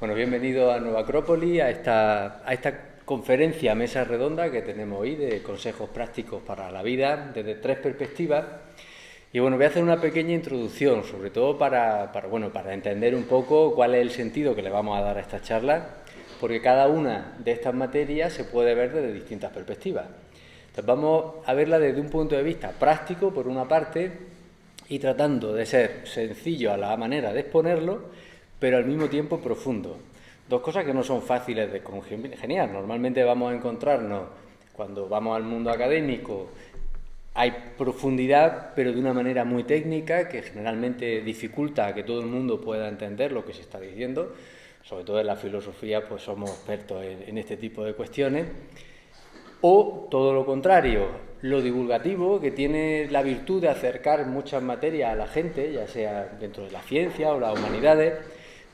Bueno, bienvenido a Nueva Acrópolis, a esta conferencia mesa redonda que tenemos hoy de consejos prácticos para la vida desde tres perspectivas. Y bueno, voy a hacer una pequeña introducción, sobre todo para entender un poco cuál es el sentido que le vamos a dar a esta charla, porque cada una de estas materias se puede ver desde distintas perspectivas. Entonces vamos a verla desde un punto de vista práctico, por una parte, y tratando de ser sencillo a la manera de exponerlo, pero al mismo tiempo profundo. Dos cosas que no son fáciles de congeniar. Normalmente vamos a encontrarnos, cuando vamos al mundo académico, hay profundidad, pero de una manera muy técnica, que generalmente dificulta que todo el mundo pueda entender lo que se está diciendo. Sobre todo en la filosofía, pues somos expertos en este tipo de cuestiones. O todo lo contrario, lo divulgativo, que tiene la virtud de acercar muchas materias a la gente, ya sea dentro de la ciencia o las humanidades,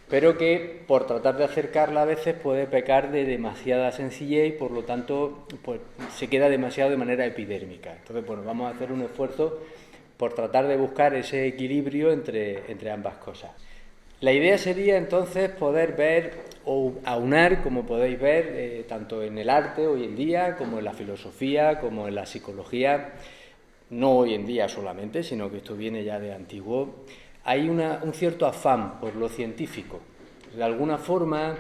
pero que por tratar de acercarla a veces puede pecar de demasiada sencillez y por lo tanto pues, se queda demasiado de manera epidérmica. Entonces, bueno, vamos a hacer un esfuerzo por tratar de buscar ese equilibrio entre ambas cosas. La idea sería entonces poder ver o aunar, como podéis ver, tanto en el arte hoy en día, como en la filosofía, como en la psicología, no hoy en día solamente, sino que esto viene ya de antiguo. Hay un cierto afán por lo científico. De alguna forma,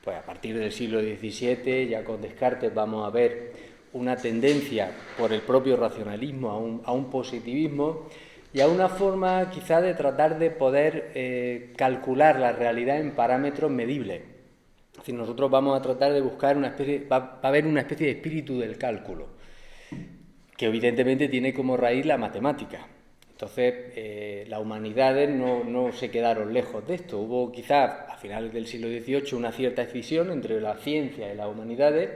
pues a partir del siglo XVII, ya con Descartes, vamos a ver una tendencia por el propio racionalismo a un positivismo y a una forma quizá de tratar de poder calcular la realidad en parámetros medibles. Es decir, nosotros vamos a tratar de buscar va a haber una especie de espíritu del cálculo, que evidentemente tiene como raíz la matemática. Entonces, las humanidades no se quedaron lejos de esto. Hubo quizá a finales del siglo XVIII una cierta escisión entre la ciencia y las humanidades,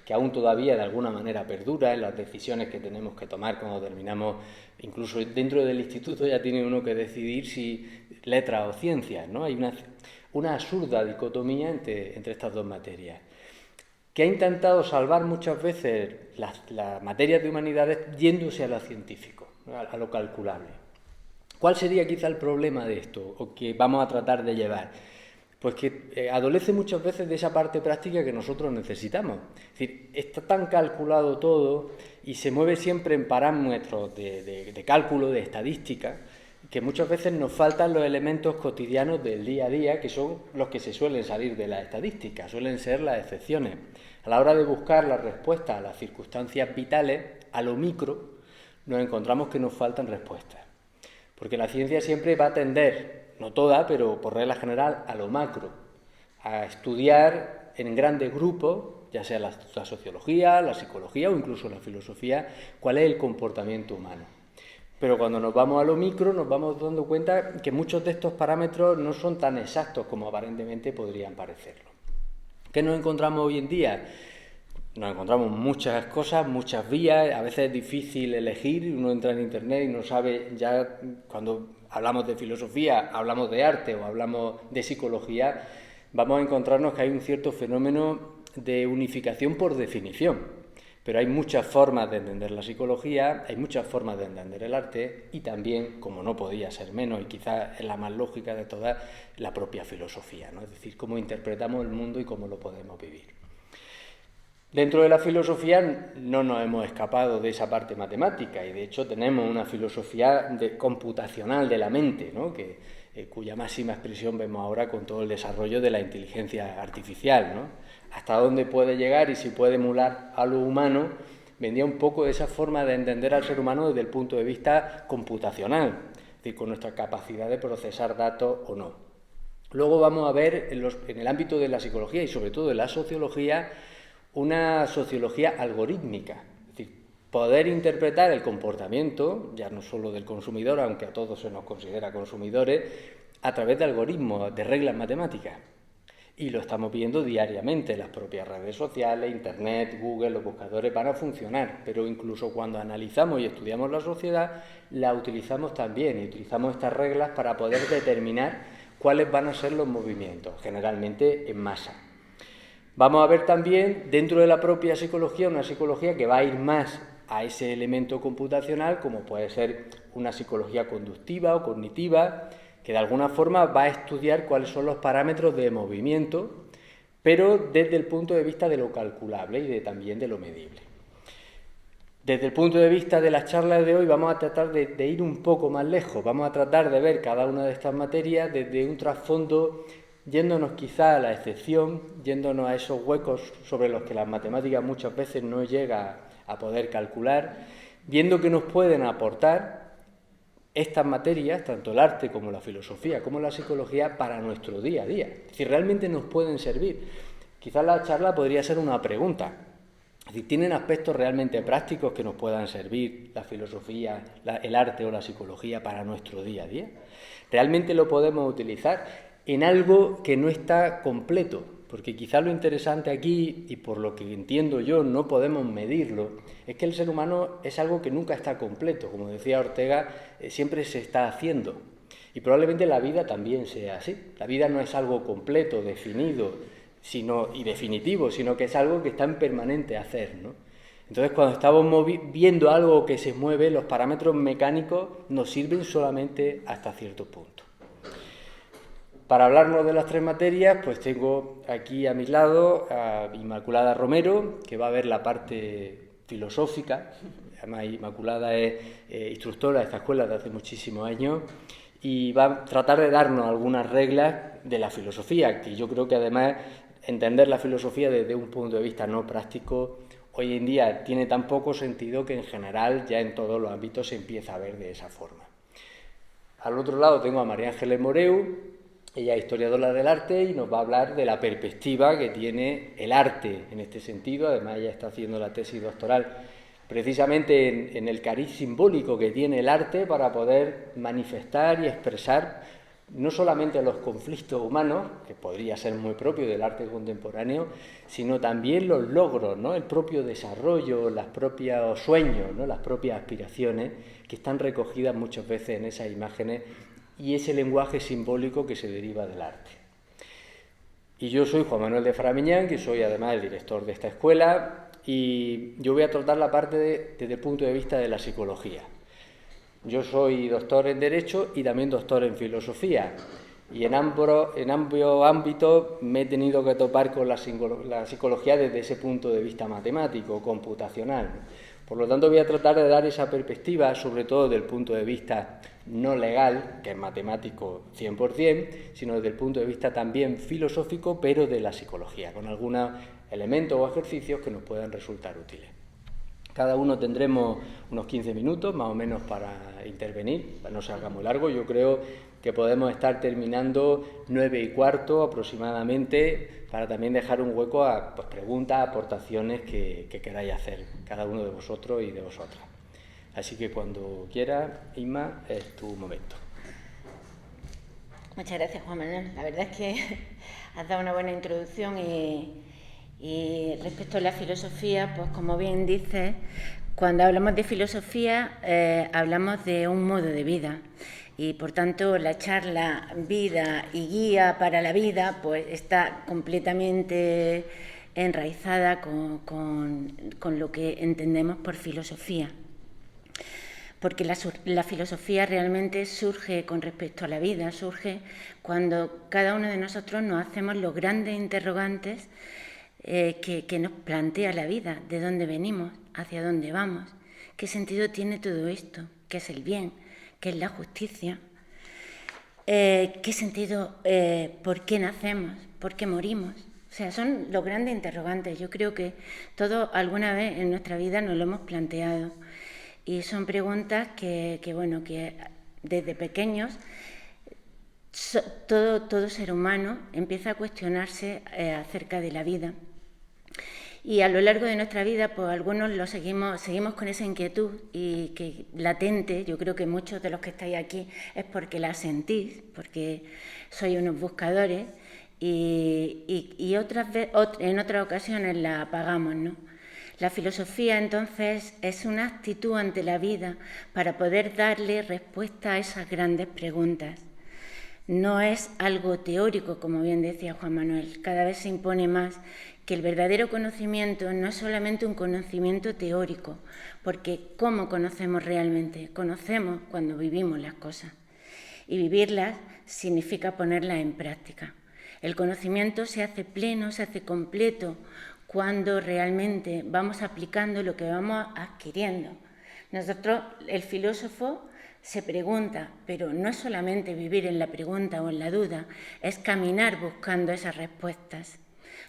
que aún todavía de alguna manera perdura en las decisiones que tenemos que tomar cuando terminamos, incluso dentro del instituto ya tiene uno que decidir si letras o ciencias, ¿no? Hay una absurda dicotomía entre estas dos materias, que ha intentado salvar muchas veces las materias de humanidades yéndose a lo científico, a lo calculable. ¿Cuál sería quizá el problema de esto, o que vamos a tratar de llevar? Pues que adolece muchas veces de esa parte práctica que nosotros necesitamos. Es decir, está tan calculado todo y se mueve siempre en parámetros de cálculo, de estadística, que muchas veces nos faltan los elementos cotidianos del día a día, que son los que se suelen salir de la estadística, suelen ser las excepciones. A la hora de buscar la respuesta a las circunstancias vitales, a lo micro, nos encontramos que nos faltan respuestas. Porque la ciencia siempre va a tender, no toda, pero por regla general, a lo macro, a estudiar en grandes grupos, ya sea la sociología, la psicología o incluso la filosofía, cuál es el comportamiento humano. Pero cuando nos vamos a lo micro nos vamos dando cuenta que muchos de estos parámetros no son tan exactos como aparentemente podrían parecerlo. ¿Qué nos encontramos hoy en día? Nos encontramos muchas cosas, muchas vías, a veces es difícil elegir, uno entra en internet y no sabe ya cuando hablamos de filosofía, hablamos de arte o hablamos de psicología, vamos a encontrarnos que hay un cierto fenómeno de unificación por definición. Pero hay muchas formas de entender la psicología, hay muchas formas de entender el arte y también, como no podía ser menos, y quizás es la más lógica de todas, la propia filosofía, ¿no? Es decir, cómo interpretamos el mundo y cómo lo podemos vivir. Dentro de la filosofía no nos hemos escapado de esa parte matemática y de hecho tenemos una filosofía computacional de la mente, ¿no? Cuya máxima expresión vemos ahora con todo el desarrollo de la inteligencia artificial, ¿no? Hasta dónde puede llegar y si puede emular a lo humano, vendría un poco de esa forma de entender al ser humano desde el punto de vista computacional, es decir, con nuestra capacidad de procesar datos o no. Luego vamos a ver en el ámbito de la psicología y sobre todo de la sociología, una sociología algorítmica, es decir, poder interpretar el comportamiento, ya no solo del consumidor, aunque a todos se nos considera consumidores, a través de algoritmos, de reglas matemáticas. Y lo estamos viendo diariamente, las propias redes sociales, internet, Google, los buscadores van a funcionar, pero incluso cuando analizamos y estudiamos la sociedad, la utilizamos también y utilizamos estas reglas para poder determinar cuáles van a ser los movimientos, generalmente en masa. Vamos a ver también dentro de la propia psicología una psicología que va a ir más a ese elemento computacional, como puede ser una psicología conductiva o cognitiva, que de alguna forma va a estudiar cuáles son los parámetros de movimiento, pero desde el punto de vista de lo calculable y también de lo medible. Desde el punto de vista de las charlas de hoy vamos a tratar de ir un poco más lejos, vamos a tratar de ver cada una de estas materias desde un trasfondo, yéndonos quizá a la excepción, yéndonos a esos huecos sobre los que las matemáticas muchas veces no llega a poder calcular, viendo que nos pueden aportar estas materias, tanto el arte como la filosofía, como la psicología, para nuestro día a día. Es decir, realmente nos pueden servir. Quizás la charla podría ser una pregunta. Es decir, ¿tienen aspectos realmente prácticos que nos puedan servir la filosofía, el arte o la psicología para nuestro día a día? ¿Realmente lo podemos utilizar en algo que no está completo? Porque quizás lo interesante aquí, y por lo que entiendo yo no podemos medirlo, es que el ser humano es algo que nunca está completo. Como decía Ortega, siempre se está haciendo. Y probablemente la vida también sea así. La vida no es algo completo, definido y definitivo, sino que es algo que está en permanente hacer, ¿no? Entonces, cuando estamos viendo algo que se mueve, los parámetros mecánicos nos sirven solamente hasta cierto punto. Para hablarnos de las tres materias, pues tengo aquí a mi lado a Inmaculada Romero, que va a ver la parte filosófica. Además, Inmaculada es instructora de esta escuela desde hace muchísimos años y va a tratar de darnos algunas reglas de la filosofía, que yo creo que además entender la filosofía desde un punto de vista no práctico hoy en día tiene tan poco sentido que en general ya en todos los ámbitos se empieza a ver de esa forma. Al otro lado tengo a María Ángeles Moreu. Ella es historiadora del arte y nos va a hablar de la perspectiva que tiene el arte en este sentido. Además, ella está haciendo la tesis doctoral precisamente en el cariz simbólico que tiene el arte para poder manifestar y expresar no solamente los conflictos humanos, que podría ser muy propio del arte contemporáneo, sino también los logros, ¿no? El propio desarrollo, los propios sueños, ¿no? Las propias aspiraciones que están recogidas muchas veces en esas imágenes y ese lenguaje simbólico que se deriva del arte. Y yo soy Juan Manuel de Framiñán, que soy además el director de esta escuela, y yo voy a tratar la parte desde el punto de vista de la psicología. Yo soy doctor en Derecho y también doctor en Filosofía, y en ambos ámbitos me he tenido que topar con la psicología desde ese punto de vista matemático, computacional. Por lo tanto, voy a tratar de dar esa perspectiva, sobre todo desde el punto de vista no legal, que es matemático 100%, sino desde el punto de vista también filosófico, pero de la psicología, con algunos elementos o ejercicios que nos puedan resultar útiles. Cada uno tendremos unos 15 minutos, más o menos, para intervenir, para no se haga muy largo. Yo creo que podemos estar terminando 9:15 aproximadamente, para también dejar un hueco a preguntas, aportaciones que queráis hacer, cada uno de vosotros y de vosotras. Así que cuando quieras, Inma, es tu momento. Muchas gracias, Juan Manuel. La verdad es que has dado una buena introducción y respecto a la filosofía, pues como bien dices, cuando hablamos de filosofía hablamos de un modo de vida y por tanto la charla Vida y Guía para la Vida pues está completamente enraizada con lo que entendemos por filosofía. Porque la filosofía realmente surge con respecto a la vida, surge cuando cada uno de nosotros nos hacemos los grandes interrogantes que nos plantea la vida, de dónde venimos, hacia dónde vamos, qué sentido tiene todo esto, qué es el bien, qué es la justicia, qué sentido, por qué nacemos, por qué morimos. O sea, son los grandes interrogantes. Yo creo que todos alguna vez en nuestra vida nos lo hemos planteado. Y son preguntas que desde pequeños todo ser humano empieza a cuestionarse acerca de la vida. Y a lo largo de nuestra vida, pues algunos lo seguimos con esa inquietud y que latente, yo creo que muchos de los que estáis aquí es porque la sentís, porque sois unos buscadores y en otras ocasiones la apagamos, ¿no? La filosofía, entonces, es una actitud ante la vida para poder darle respuesta a esas grandes preguntas. No es algo teórico, como bien decía Juan Manuel. Cada vez se impone más que el verdadero conocimiento no es solamente un conocimiento teórico, porque ¿cómo conocemos realmente? Conocemos cuando vivimos las cosas. Y vivirlas significa ponerlas en práctica. El conocimiento se hace pleno, se hace completo cuando realmente vamos aplicando lo que vamos adquiriendo. Nosotros, el filósofo, se pregunta, pero no es solamente vivir en la pregunta o en la duda, es caminar buscando esas respuestas.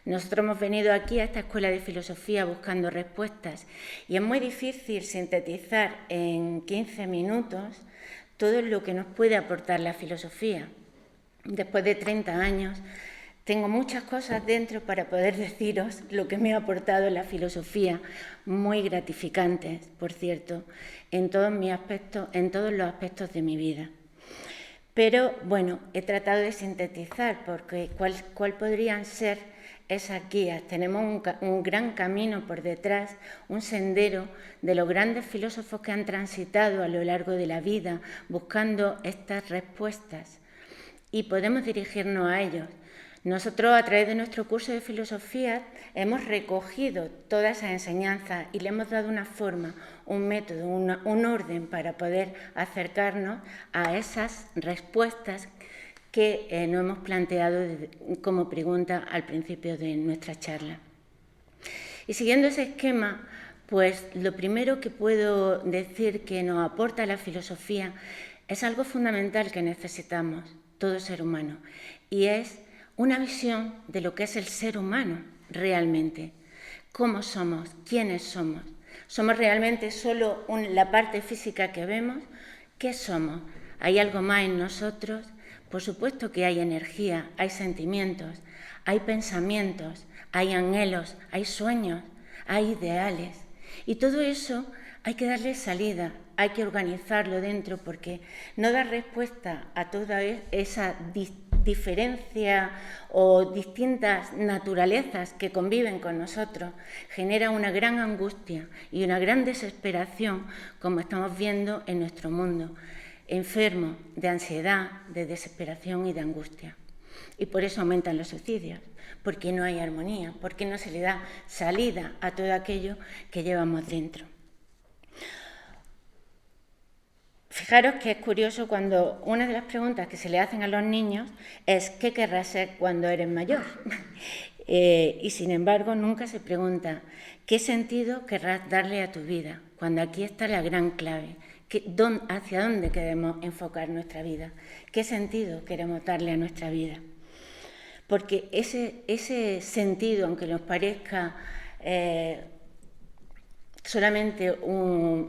Nosotros hemos venido aquí a esta escuela de filosofía buscando respuestas y es muy difícil sintetizar en 15 minutos todo lo que nos puede aportar la filosofía. Después de 30 años tengo muchas cosas dentro para poder deciros lo que me ha aportado la filosofía, muy gratificantes, por cierto, en todos los aspectos de mi vida. Pero bueno, he tratado de sintetizar porque cuál podrían ser esas guías. Tenemos un gran camino por detrás, un sendero de los grandes filósofos que han transitado a lo largo de la vida buscando estas respuestas y podemos dirigirnos a ellos. Nosotros, a través de nuestro curso de filosofía, hemos recogido todas esas enseñanzas y le hemos dado una forma, un método, un orden para poder acercarnos a esas respuestas que nos hemos planteado como pregunta al principio de nuestra charla. Y siguiendo ese esquema, pues lo primero que puedo decir que nos aporta la filosofía es algo fundamental que necesitamos, todo ser humano, y es una visión de lo que es el ser humano realmente. ¿Cómo somos? ¿Quiénes somos? ¿Somos realmente solo la parte física que vemos? ¿Qué somos? ¿Hay algo más en nosotros? Por supuesto que hay energía, hay sentimientos, hay pensamientos, hay anhelos, hay sueños, hay ideales. Y todo eso hay que darle salida, hay que organizarlo dentro porque no da respuesta a toda esa diferencia o distintas naturalezas que conviven con nosotros, genera una gran angustia y una gran desesperación, como estamos viendo en nuestro mundo, enfermo de ansiedad, de desesperación y de angustia. Y por eso aumentan los suicidios, porque no hay armonía, porque no se le da salida a todo aquello que llevamos dentro. Fijaros que es curioso cuando una de las preguntas que se le hacen a los niños es ¿qué querrás ser cuando eres mayor? Y sin embargo nunca se pregunta ¿qué sentido querrás darle a tu vida? Cuando aquí está la gran clave, ¿hacia dónde queremos enfocar nuestra vida? ¿Qué sentido queremos darle a nuestra vida? Porque ese sentido, aunque nos parezca solamente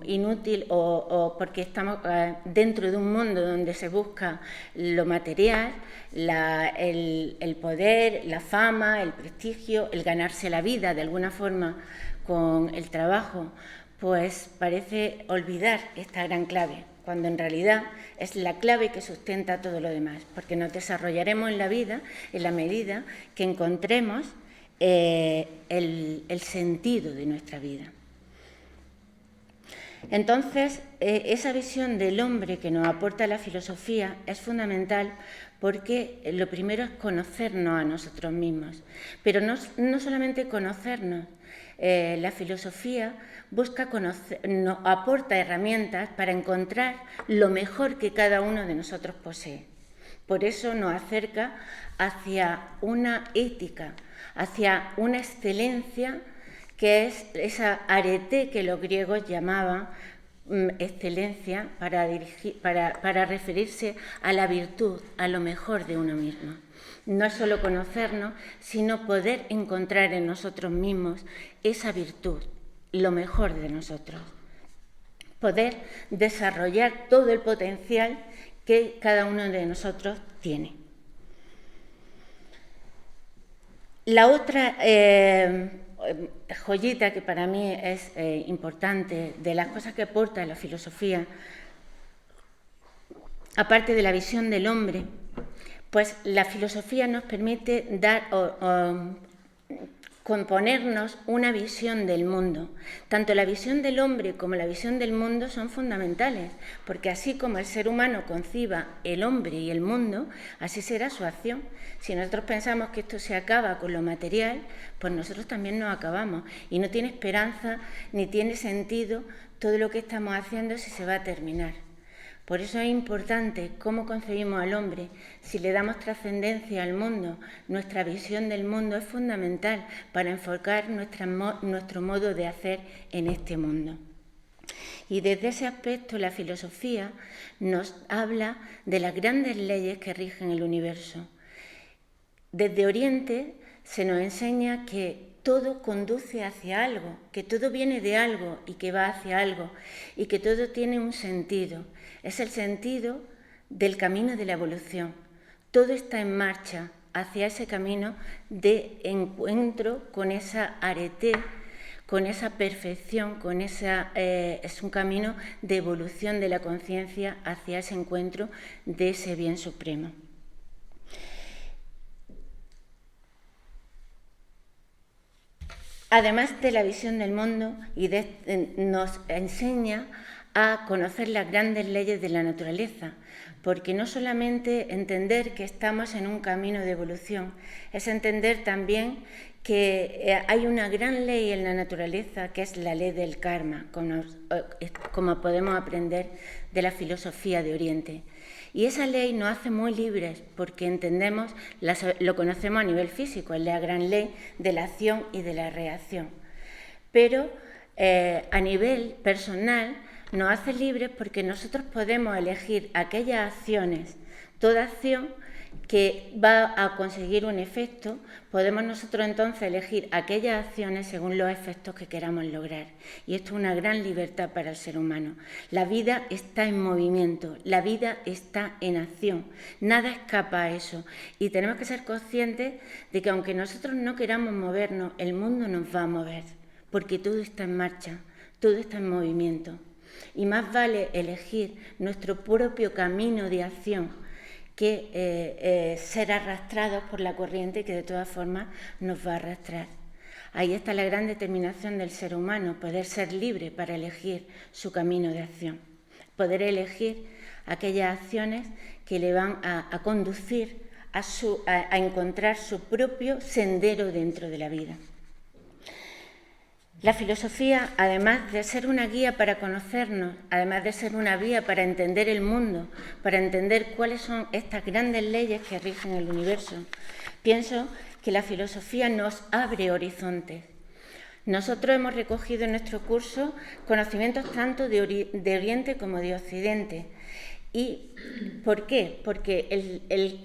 inútil o porque estamos dentro de un mundo donde se busca lo material, el poder, la fama, el prestigio, el ganarse la vida de alguna forma con el trabajo, pues parece olvidar esta gran clave, cuando en realidad es la clave que sustenta todo lo demás, porque nos desarrollaremos en la vida en la medida que encontremos el sentido de nuestra vida. Entonces, esa visión del hombre que nos aporta la filosofía es fundamental porque lo primero es conocernos a nosotros mismos, pero no solamente conocernos. La filosofía nos aporta herramientas para encontrar lo mejor que cada uno de nosotros posee. Por eso nos acerca hacia una ética, hacia una excelencia que es esa arete que los griegos llamaban excelencia para referirse a la virtud, a lo mejor de uno mismo. No es solo conocernos, sino poder encontrar en nosotros mismos esa virtud, lo mejor de nosotros. Poder desarrollar todo el potencial que cada uno de nosotros tiene. La otra joyita que para mí es importante, de las cosas que aporta la filosofía, aparte de la visión del hombre, pues la filosofía nos permite dar componernos una visión del mundo. Tanto la visión del hombre como la visión del mundo son fundamentales, porque así como el ser humano conciba el hombre y el mundo, así será su acción. Si nosotros pensamos que esto se acaba con lo material, pues nosotros también nos acabamos. Y no tiene esperanza ni tiene sentido todo lo que estamos haciendo si se va a terminar. Por eso es importante cómo concebimos al hombre. Si le damos trascendencia al mundo, nuestra visión del mundo es fundamental para enfocar nuestro modo de hacer en este mundo. Y desde ese aspecto la filosofía nos habla de las grandes leyes que rigen el universo. Desde Oriente se nos enseña que todo conduce hacia algo, que todo viene de algo y que va hacia algo, y que todo tiene un sentido. Es el sentido del camino de la evolución. Todo está en marcha hacia ese camino de encuentro con esa arete, con esa perfección, es un camino de evolución de la conciencia hacia ese encuentro de ese bien supremo. Además de la visión del mundo, nos enseña a conocer las grandes leyes de la naturaleza, porque no solamente entender que estamos en un camino de evolución, es entender también que hay una gran ley en la naturaleza que es la ley del karma, como podemos aprender de la filosofía de Oriente. Y esa ley nos hace muy libres porque entendemos, lo conocemos a nivel físico, es la gran ley de la acción y de la reacción. Pero a nivel personal nos hace libres porque nosotros podemos elegir aquellas acciones, toda acción que va a conseguir un efecto, podemos nosotros entonces elegir aquellas acciones según los efectos que queramos lograr. Y esto es una gran libertad para el ser humano. La vida está en movimiento, la vida está en acción, nada escapa a eso. Y tenemos que ser conscientes de que aunque nosotros no queramos movernos, el mundo nos va a mover, porque todo está en marcha, todo está en movimiento. Y más vale elegir nuestro propio camino de acción que ser arrastrados por la corriente que de todas formas nos va a arrastrar. Ahí está la gran determinación del ser humano, poder ser libre para elegir su camino de acción, poder elegir aquellas acciones que le van a conducir a encontrar su propio sendero dentro de la vida. La filosofía, además de ser una guía para conocernos, además de ser una guía para entender el mundo, para entender cuáles son estas grandes leyes que rigen el universo, pienso que la filosofía nos abre horizontes. Nosotros hemos recogido en nuestro curso conocimientos tanto de Oriente como de Occidente. ¿Y por qué? Porque el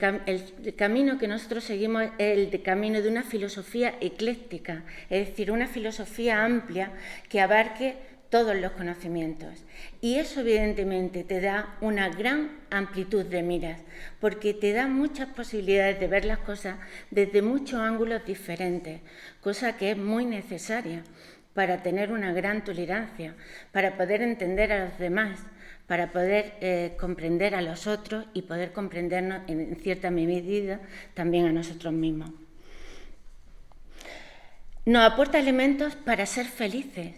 camino que nosotros seguimos es el camino de una filosofía ecléctica, es decir, una filosofía amplia que abarque todos los conocimientos. Y eso evidentemente te da una gran amplitud de miras, porque te da muchas posibilidades de ver las cosas desde muchos ángulos diferentes, cosa que es muy necesaria para tener una gran tolerancia, para poder entender a los demás, para poder comprender a los otros y poder comprendernos en cierta medida también a nosotros mismos. Nos aporta elementos para ser felices,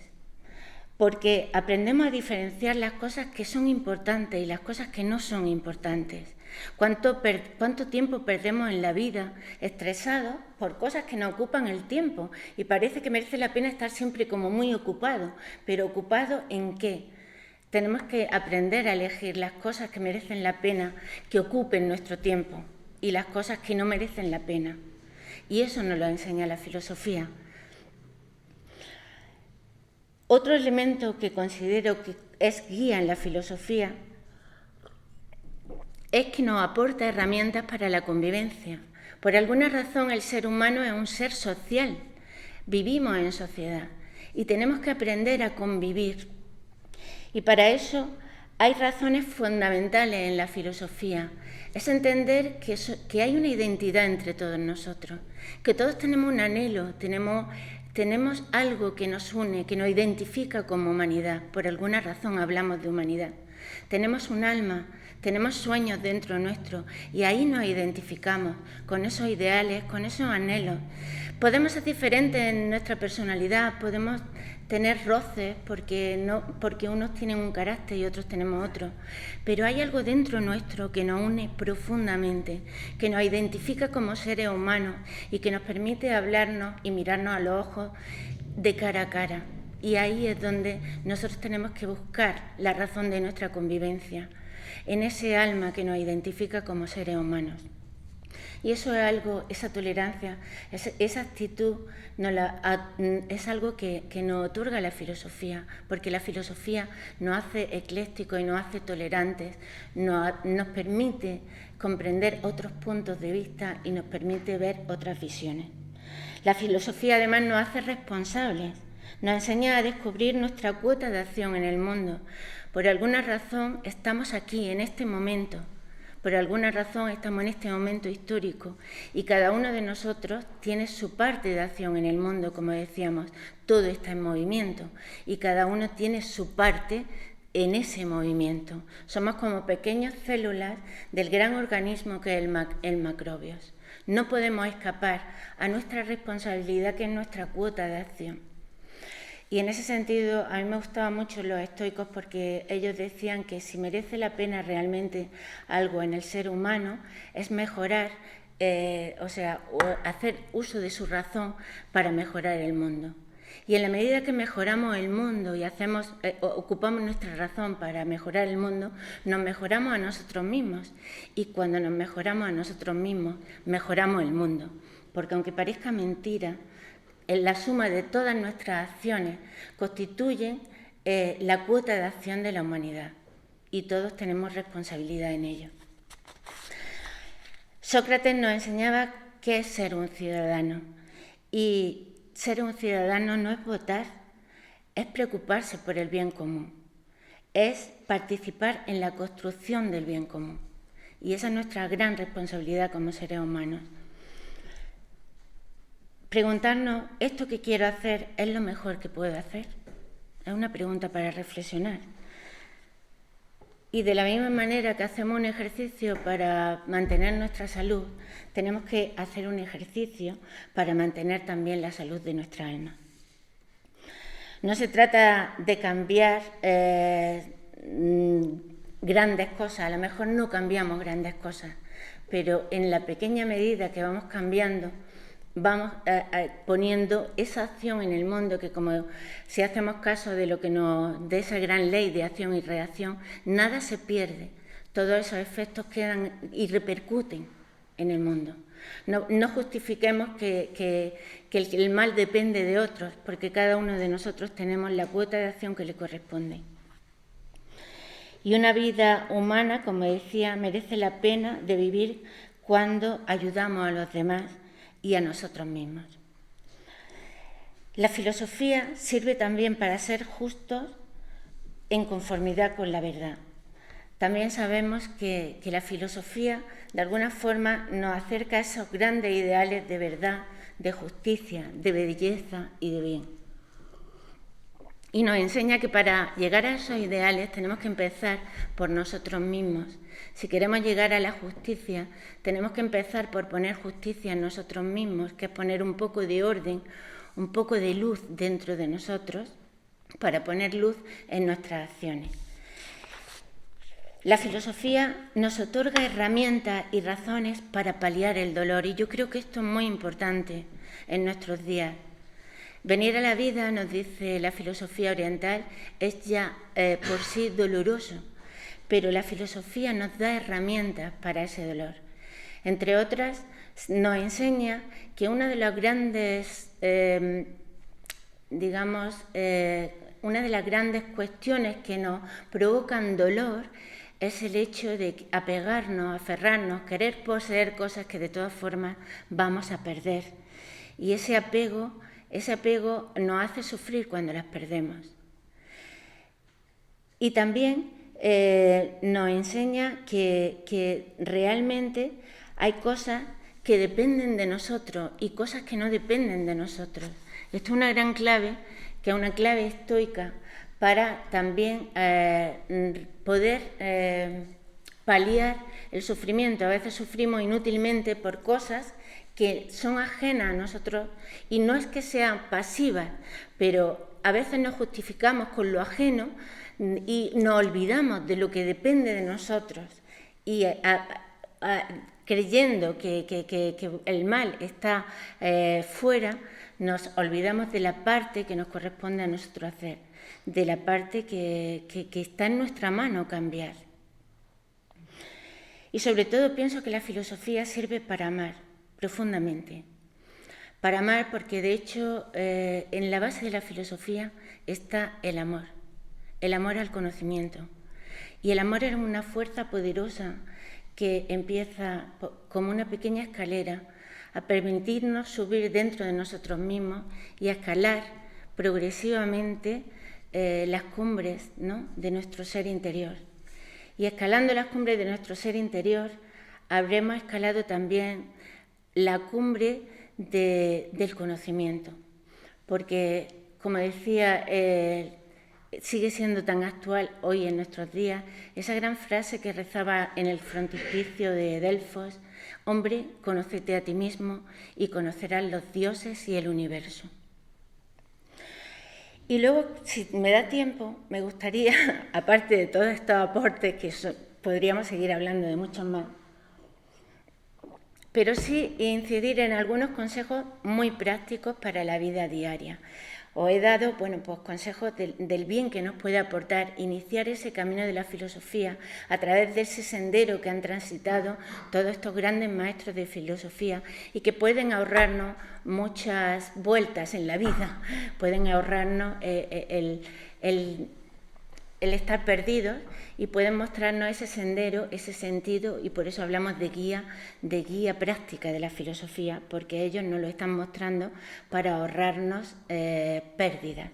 porque aprendemos a diferenciar las cosas que son importantes y las cosas que no son importantes. ¿Cuánto tiempo perdemos en la vida estresados por cosas que nos ocupan el tiempo? Y parece que merece la pena estar siempre como muy ocupado, pero ¿ocupado en qué? Tenemos que aprender a elegir las cosas que merecen la pena, que ocupen nuestro tiempo, y las cosas que no merecen la pena. Y eso nos lo enseña la filosofía. Otro elemento que considero que es guía en la filosofía es que nos aporta herramientas para la convivencia. Por alguna razón el ser humano es un ser social, vivimos en sociedad y tenemos que aprender a convivir. Y para eso hay razones fundamentales en la filosofía. Es entender que hay una identidad entre todos nosotros, que todos tenemos un anhelo, tenemos algo que nos une, que nos identifica como humanidad. Por alguna razón hablamos de humanidad. Tenemos un alma, tenemos sueños dentro nuestro y ahí nos identificamos con esos ideales, con esos anhelos. Podemos ser diferentes en nuestra personalidad, podemos tener roces porque unos tienen un carácter y otros tenemos otro, pero hay algo dentro nuestro que nos une profundamente, que nos identifica como seres humanos y que nos permite hablarnos y mirarnos a los ojos de cara a cara. Y ahí es donde nosotros tenemos que buscar la razón de nuestra convivencia. en ese alma que nos identifica como seres humanos. Y eso es algo, esa tolerancia, esa actitud es algo que nos otorga la filosofía, porque la filosofía nos hace eclécticos y nos hace tolerantes, nos permite comprender otros puntos de vista y nos permite ver otras visiones. La filosofía además nos hace responsables, nos enseña a descubrir nuestra cuota de acción en el mundo. Por alguna razón estamos aquí, en este momento. Por alguna razón estamos en este momento histórico y cada uno de nosotros tiene su parte de acción en el mundo, como decíamos, todo está en movimiento y cada uno tiene su parte en ese movimiento. Somos como pequeñas células del gran organismo que es el macrobios. No podemos escapar a nuestra responsabilidad, que es nuestra cuota de acción. Y en ese sentido, a mí me gustaban mucho los estoicos porque ellos decían que si merece la pena realmente algo en el ser humano es mejorar, hacer uso de su razón para mejorar el mundo. Y en la medida que mejoramos el mundo y ocupamos nuestra razón para mejorar el mundo, nos mejoramos a nosotros mismos. Y cuando nos mejoramos a nosotros mismos, mejoramos el mundo. Porque aunque parezca mentira, la suma de todas nuestras acciones constituyen la cuota de acción de la humanidad y todos tenemos responsabilidad en ello. Sócrates nos enseñaba qué es ser un ciudadano y ser un ciudadano no es votar, es preocuparse por el bien común, es participar en la construcción del bien común y esa es nuestra gran responsabilidad como seres humanos. Preguntarnos, ¿esto que quiero hacer es lo mejor que puedo hacer? Es una pregunta para reflexionar. Y de la misma manera que hacemos un ejercicio para mantener nuestra salud, tenemos que hacer un ejercicio para mantener también la salud de nuestra alma. No se trata de cambiar grandes cosas, a lo mejor no cambiamos grandes cosas, pero en la pequeña medida que vamos cambiando, vamos poniendo esa acción en el mundo que, como si hacemos caso de de esa gran ley de acción y reacción, nada se pierde. Todos esos efectos quedan y repercuten en el mundo. No justifiquemos que el mal depende de otros, porque cada uno de nosotros tenemos la cuota de acción que le corresponde. Y una vida humana, como decía, merece la pena de vivir cuando ayudamos a los demás y a nosotros mismos. La filosofía sirve también para ser justos en conformidad con la verdad. También sabemos que la filosofía de alguna forma nos acerca a esos grandes ideales de verdad, de justicia, de belleza y de bien. Y nos enseña que para llegar a esos ideales tenemos que empezar por nosotros mismos. Si queremos llegar a la justicia, tenemos que empezar por poner justicia en nosotros mismos, que es poner un poco de orden, un poco de luz dentro de nosotros, para poner luz en nuestras acciones. La filosofía nos otorga herramientas y razones para paliar el dolor, y yo creo que esto es muy importante en nuestros días. Venir a la vida, nos dice la filosofía oriental, es ya por sí doloroso, pero la filosofía nos da herramientas para ese dolor. Entre otras, nos enseña que una de las grandes, una de las grandes cuestiones que nos provocan dolor es el hecho de apegarnos, aferrarnos, querer poseer cosas que de todas formas vamos a perder. Y ese apego nos hace sufrir cuando las perdemos. Y también nos enseña que realmente hay cosas que dependen de nosotros y cosas que no dependen de nosotros. Esto es una gran clave, que es una clave estoica para también poder paliar el sufrimiento. A veces sufrimos inútilmente por cosas que son ajenas a nosotros y no es que sean pasivas, pero a veces nos justificamos con lo ajeno y nos olvidamos de lo que depende de nosotros y creyendo que el mal está fuera, nos olvidamos de la parte que nos corresponde a nosotros hacer, de la parte que está en nuestra mano cambiar. Y sobre todo pienso que la filosofía sirve para amar profundamente. Para amar porque de hecho en la base de la filosofía está el amor al conocimiento. Y el amor es una fuerza poderosa que empieza como una pequeña escalera a permitirnos subir dentro de nosotros mismos y a escalar progresivamente las cumbres, ¿no?, de nuestro ser interior. Y escalando las cumbres de nuestro ser interior, habremos escalado también la cumbre del conocimiento. Porque, como decía, sigue siendo tan actual hoy en nuestros días esa gran frase que rezaba en el frontispicio de Delfos: hombre, conócete a ti mismo y conocerás los dioses y el universo. Y luego, si me da tiempo, me gustaría, aparte de todos estos aportes, que podríamos seguir hablando de muchos más, pero sí incidir en algunos consejos muy prácticos para la vida diaria. Os he dado, pues consejos del bien que nos puede aportar iniciar ese camino de la filosofía a través de ese sendero que han transitado todos estos grandes maestros de filosofía y que pueden ahorrarnos muchas vueltas en la vida, pueden ahorrarnos el estar perdidos y pueden mostrarnos ese sendero, ese sentido, y por eso hablamos de guía práctica de la filosofía, porque ellos nos lo están mostrando para ahorrarnos pérdidas.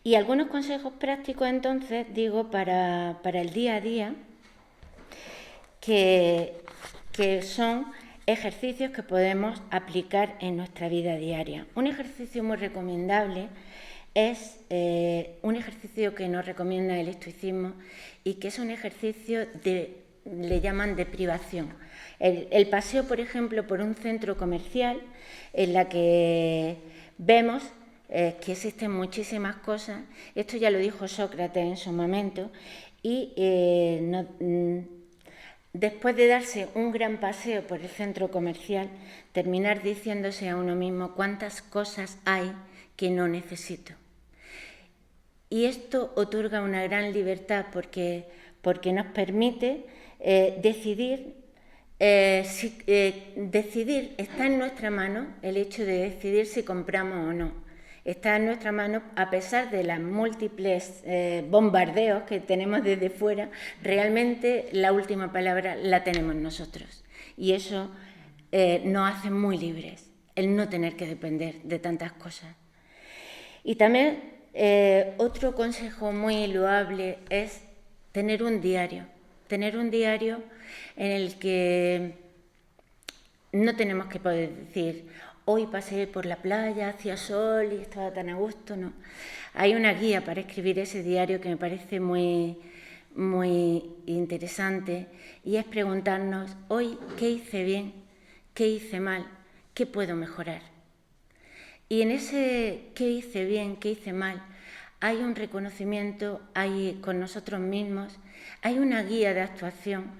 Y algunos consejos prácticos, entonces, digo, para el día a día, que son ejercicios que podemos aplicar en nuestra vida diaria. Un ejercicio muy recomendable es un ejercicio que nos recomienda el estoicismo y que es un ejercicio le llaman de privación. El paseo, por ejemplo, por un centro comercial en la que vemos que existen muchísimas cosas. Esto ya lo dijo Sócrates en su momento y después de darse un gran paseo por el centro comercial, terminar diciéndose a uno mismo cuántas cosas hay que no necesito. Y esto otorga una gran libertad porque nos permite decidir, decidir, está en nuestra mano el hecho de decidir si compramos o no. Está en nuestra mano, a pesar de los múltiples bombardeos que tenemos desde fuera, realmente la última palabra la tenemos nosotros. Y eso nos hace muy libres, el no tener que depender de tantas cosas. Y también otro consejo muy loable es tener un diario en el que no tenemos que poder decir hoy pasé por la playa, hacía sol y estaba tan a gusto, no. Hay una guía para escribir ese diario que me parece muy, muy interesante y es preguntarnos hoy qué hice bien, qué hice mal, qué puedo mejorar. Y en ese qué hice bien, qué hice mal, hay un reconocimiento, hay con nosotros mismos, hay una guía de actuación,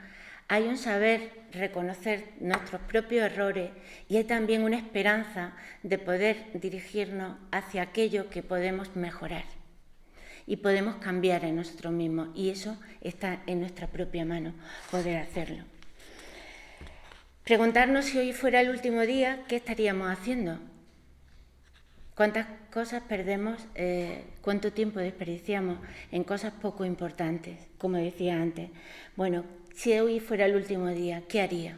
hay un saber reconocer nuestros propios errores y hay también una esperanza de poder dirigirnos hacia aquello que podemos mejorar y podemos cambiar en nosotros mismos, y eso está en nuestra propia mano, poder hacerlo. Preguntarnos si hoy fuera el último día, ¿qué estaríamos haciendo? ¿Cuántas cosas perdemos, cuánto tiempo desperdiciamos en cosas poco importantes, como decía antes? Bueno, si hoy fuera el último día, ¿qué haría?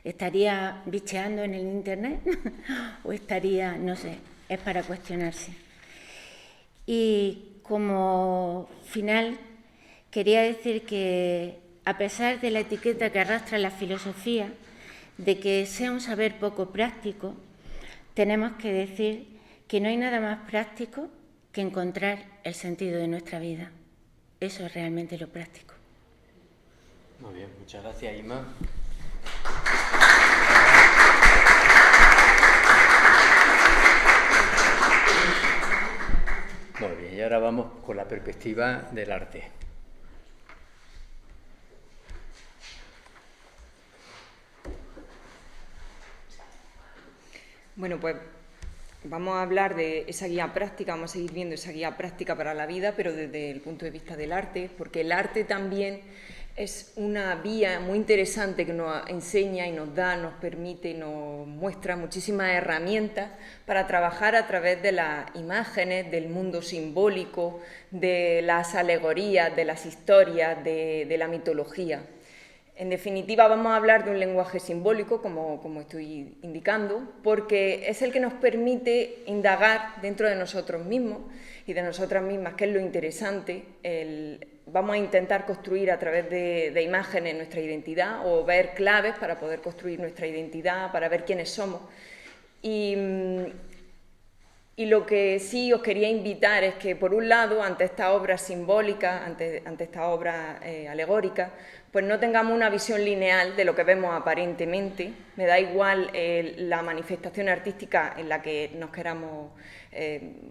¿Estaría bicheando en el internet? ¿O estaría, no sé, es para cuestionarse? Y como final, quería decir que a pesar de la etiqueta que arrastra la filosofía, de que sea un saber poco práctico, tenemos que decir que no hay nada más práctico que encontrar el sentido de nuestra vida. Eso es realmente lo práctico. Muy bien, muchas gracias, Inma. Muy bien, y ahora vamos con la perspectiva del arte. Bueno, pues vamos a hablar de esa guía práctica, vamos a seguir viendo esa guía práctica para la vida, pero desde el punto de vista del arte, porque el arte también Es una vía muy interesante que nos enseña y nos da, nos permite, nos muestra muchísimas herramientas para trabajar a través de las imágenes, del mundo simbólico, de las alegorías, de las historias, de la mitología. En definitiva, vamos a hablar de un lenguaje simbólico, como estoy indicando, porque es el que nos permite indagar dentro de nosotros mismos y de nosotras mismas, que es lo interesante. Vamos a intentar construir a través de imágenes nuestra identidad o ver claves para poder construir nuestra identidad, para ver quiénes somos. Y lo que sí os quería invitar es que, por un lado, ante esta obra simbólica, ante esta obra alegórica, pues no tengamos una visión lineal de lo que vemos aparentemente. Me da igual la manifestación artística en la que nos queramos,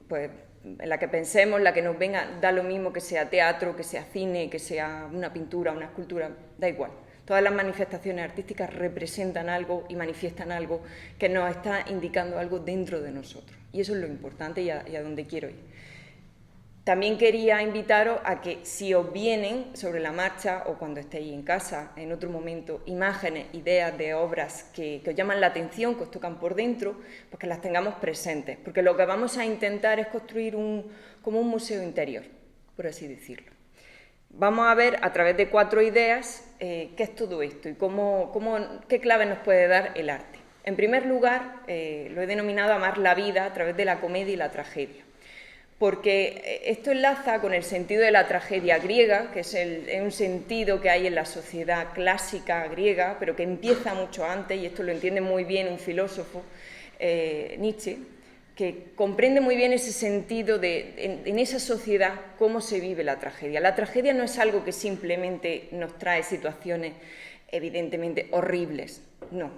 pues, en la que pensemos, en la que nos venga, da lo mismo que sea teatro, que sea cine, que sea una pintura, una escultura, da igual. Todas las manifestaciones artísticas representan algo y manifiestan algo que nos está indicando algo dentro de nosotros. Y eso es lo importante y a donde quiero ir. También quería invitaros a que, si os vienen sobre la marcha o cuando estéis en casa, en otro momento, imágenes, ideas de obras que os llaman la atención, que os tocan por dentro, pues que las tengamos presentes. Porque lo que vamos a intentar es construir como un museo interior, por así decirlo. Vamos a ver a través de 4 ideas qué es todo esto y qué clave nos puede dar el arte. En primer lugar, lo he denominado amar la vida a través de la comedia y la tragedia, porque esto enlaza con el sentido de la tragedia griega, que es un sentido que hay en la sociedad clásica griega, pero que empieza mucho antes, y esto lo entiende muy bien un filósofo, Nietzsche, que comprende muy bien ese sentido en esa sociedad, cómo se vive la tragedia. La tragedia no es algo que simplemente nos trae situaciones evidentemente horribles, no,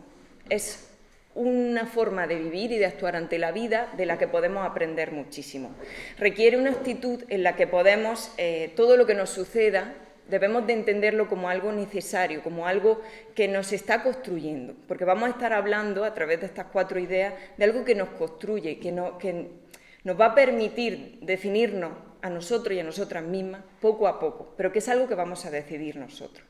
es una forma de vivir y de actuar ante la vida de la que podemos aprender muchísimo. Requiere una actitud en la que podemos, todo lo que nos suceda, debemos de entenderlo como algo necesario, como algo que nos está construyendo, porque vamos a estar hablando a través de estas 4 ideas de algo que nos construye, que nos va a permitir definirnos a nosotros y a nosotras mismas poco a poco, pero que es algo que vamos a decidir nosotros.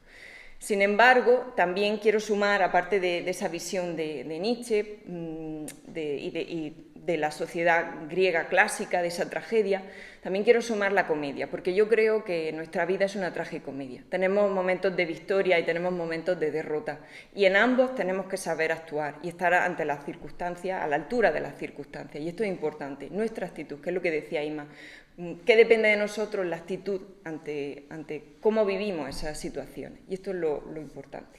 Sin embargo, también quiero sumar, aparte de esa visión de Nietzsche y de la sociedad griega clásica, de esa tragedia, también quiero sumar la comedia, porque yo creo que nuestra vida es una tragicomedia. Tenemos momentos de victoria y tenemos momentos de derrota, y en ambos tenemos que saber actuar y estar ante las circunstancias, a la altura de las circunstancias, y esto es importante, nuestra actitud, que es lo que decía Ima. ¿Qué depende de nosotros? La actitud ante cómo vivimos esas situaciones, y esto es lo importante.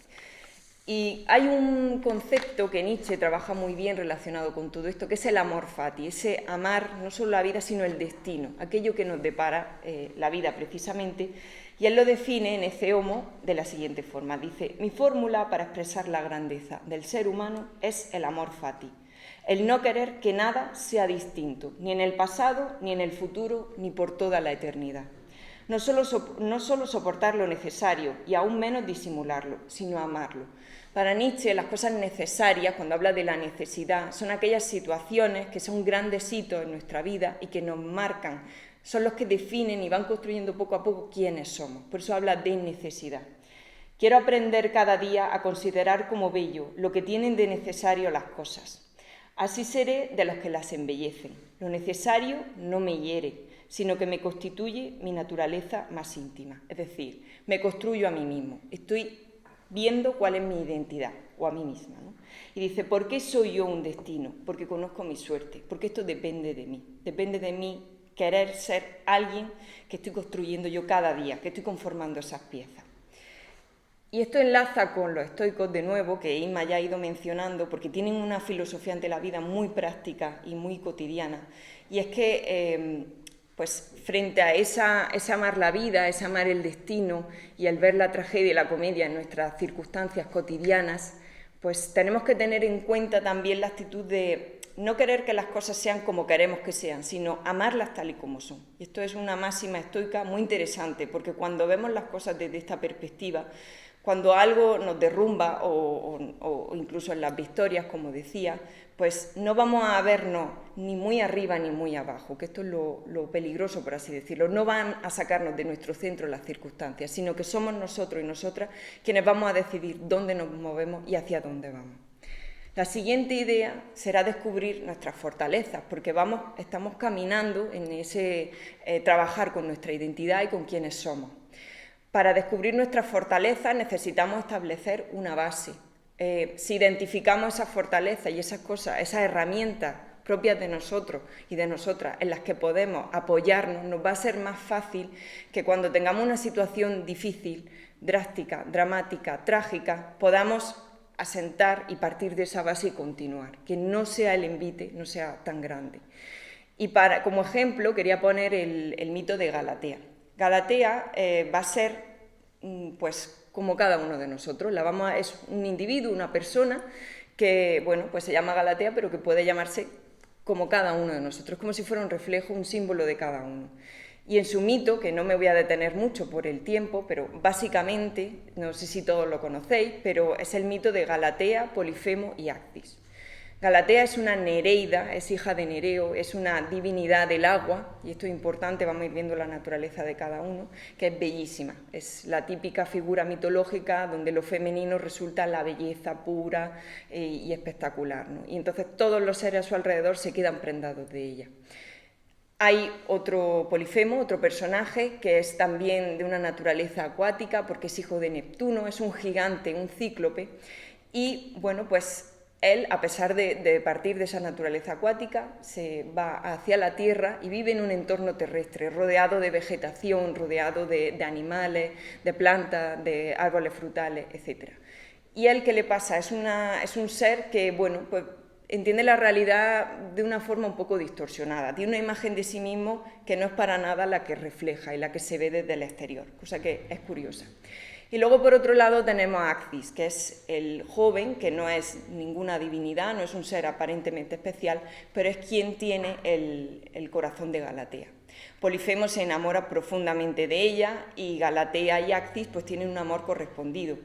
Y hay un concepto que Nietzsche trabaja muy bien relacionado con todo esto, que es el amor fati, ese amar no solo la vida, sino el destino, aquello que nos depara la vida precisamente, y él lo define en Ecce Homo de la siguiente forma. Dice: mi fórmula para expresar la grandeza del ser humano es el amor fati, el no querer que nada sea distinto, ni en el pasado, ni en el futuro, ni por toda la eternidad. No solo soportar lo necesario y aún menos disimularlo, sino amarlo. Para Nietzsche, las cosas necesarias, cuando habla de la necesidad, son aquellas situaciones que son grandes hitos en nuestra vida y que nos marcan, son los que definen y van construyendo poco a poco quiénes somos. Por eso habla de necesidad. Quiero aprender cada día a considerar como bello lo que tienen de necesario las cosas. Así seré de los que las embellecen. Lo necesario no me hiere, sino que me constituye mi naturaleza más íntima. Es decir, me construyo a mí mismo. Estoy viendo cuál es mi identidad, o a mí misma, ¿no? Y dice: ¿por qué soy yo un destino? Porque conozco mi suerte, porque esto depende de mí querer ser alguien que estoy construyendo yo cada día, que estoy conformando esas piezas. Y esto enlaza con los estoicos, de nuevo, que Inma ya ha ido mencionando, porque tienen una filosofía ante la vida muy práctica y muy cotidiana, y es que pues frente a ese amar la vida, ese amar el destino y el ver la tragedia y la comedia en nuestras circunstancias cotidianas, pues tenemos que tener en cuenta también la actitud de no querer que las cosas sean como queremos que sean, sino amarlas tal y como son. Y esto es una máxima estoica muy interesante, porque cuando vemos las cosas desde esta perspectiva, Cuando algo nos derrumba o incluso en las victorias, como decía, pues no vamos a vernos ni muy arriba ni muy abajo, que esto es lo peligroso, por así decirlo. No van a sacarnos de nuestro centro las circunstancias, sino que somos nosotros y nosotras quienes vamos a decidir dónde nos movemos y hacia dónde vamos. La siguiente idea será descubrir nuestras fortalezas, porque estamos caminando en ese trabajar con nuestra identidad y con quienes somos. Para descubrir nuestras fortalezas necesitamos establecer una base. Si identificamos esas fortalezas y esas cosas, esas herramientas propias de nosotros y de nosotras en las que podemos apoyarnos, nos va a ser más fácil que cuando tengamos una situación difícil, drástica, dramática, trágica, podamos asentar y partir de esa base y continuar, que no sea el envite, no sea tan grande. Y como ejemplo quería poner el mito de Galatea. Galatea va a ser pues como cada uno de nosotros. Es un individuo, una persona que bueno, pues se llama Galatea, pero que puede llamarse como cada uno de nosotros, como si fuera un reflejo, un símbolo de cada uno. Y en su mito, que no me voy a detener mucho por el tiempo, pero básicamente, no sé si todos lo conocéis, pero es el mito de Galatea, Polifemo y Actis. Galatea es una nereida, es hija de Nereo, es una divinidad del agua, y esto es importante, vamos a ir viendo la naturaleza de cada uno, que es bellísima. Es la típica figura mitológica donde lo femenino resulta la belleza pura y espectacular, ¿no? Y entonces todos los seres a su alrededor se quedan prendados de ella. Hay otro Polifemo, otro personaje, que es también de una naturaleza acuática, porque es hijo de Neptuno, es un gigante, un cíclope, y bueno, pues él, a pesar de partir de esa naturaleza acuática, se va hacia la tierra y vive en un entorno terrestre, rodeado de vegetación, rodeado de animales, de plantas, de árboles frutales, etc. Y él, ¿qué le pasa? Es un ser que, bueno, pues entiende la realidad de una forma un poco distorsionada. Tiene una imagen de sí mismo que no es para nada la que refleja y la que se ve desde el exterior, cosa que es curiosa. Y luego, por otro lado, tenemos a Actis, que es el joven, que no es ninguna divinidad, no es un ser aparentemente especial, pero es quien tiene el corazón de Galatea. Polifemo se enamora profundamente de ella y Galatea y Actis pues tienen un amor correspondido.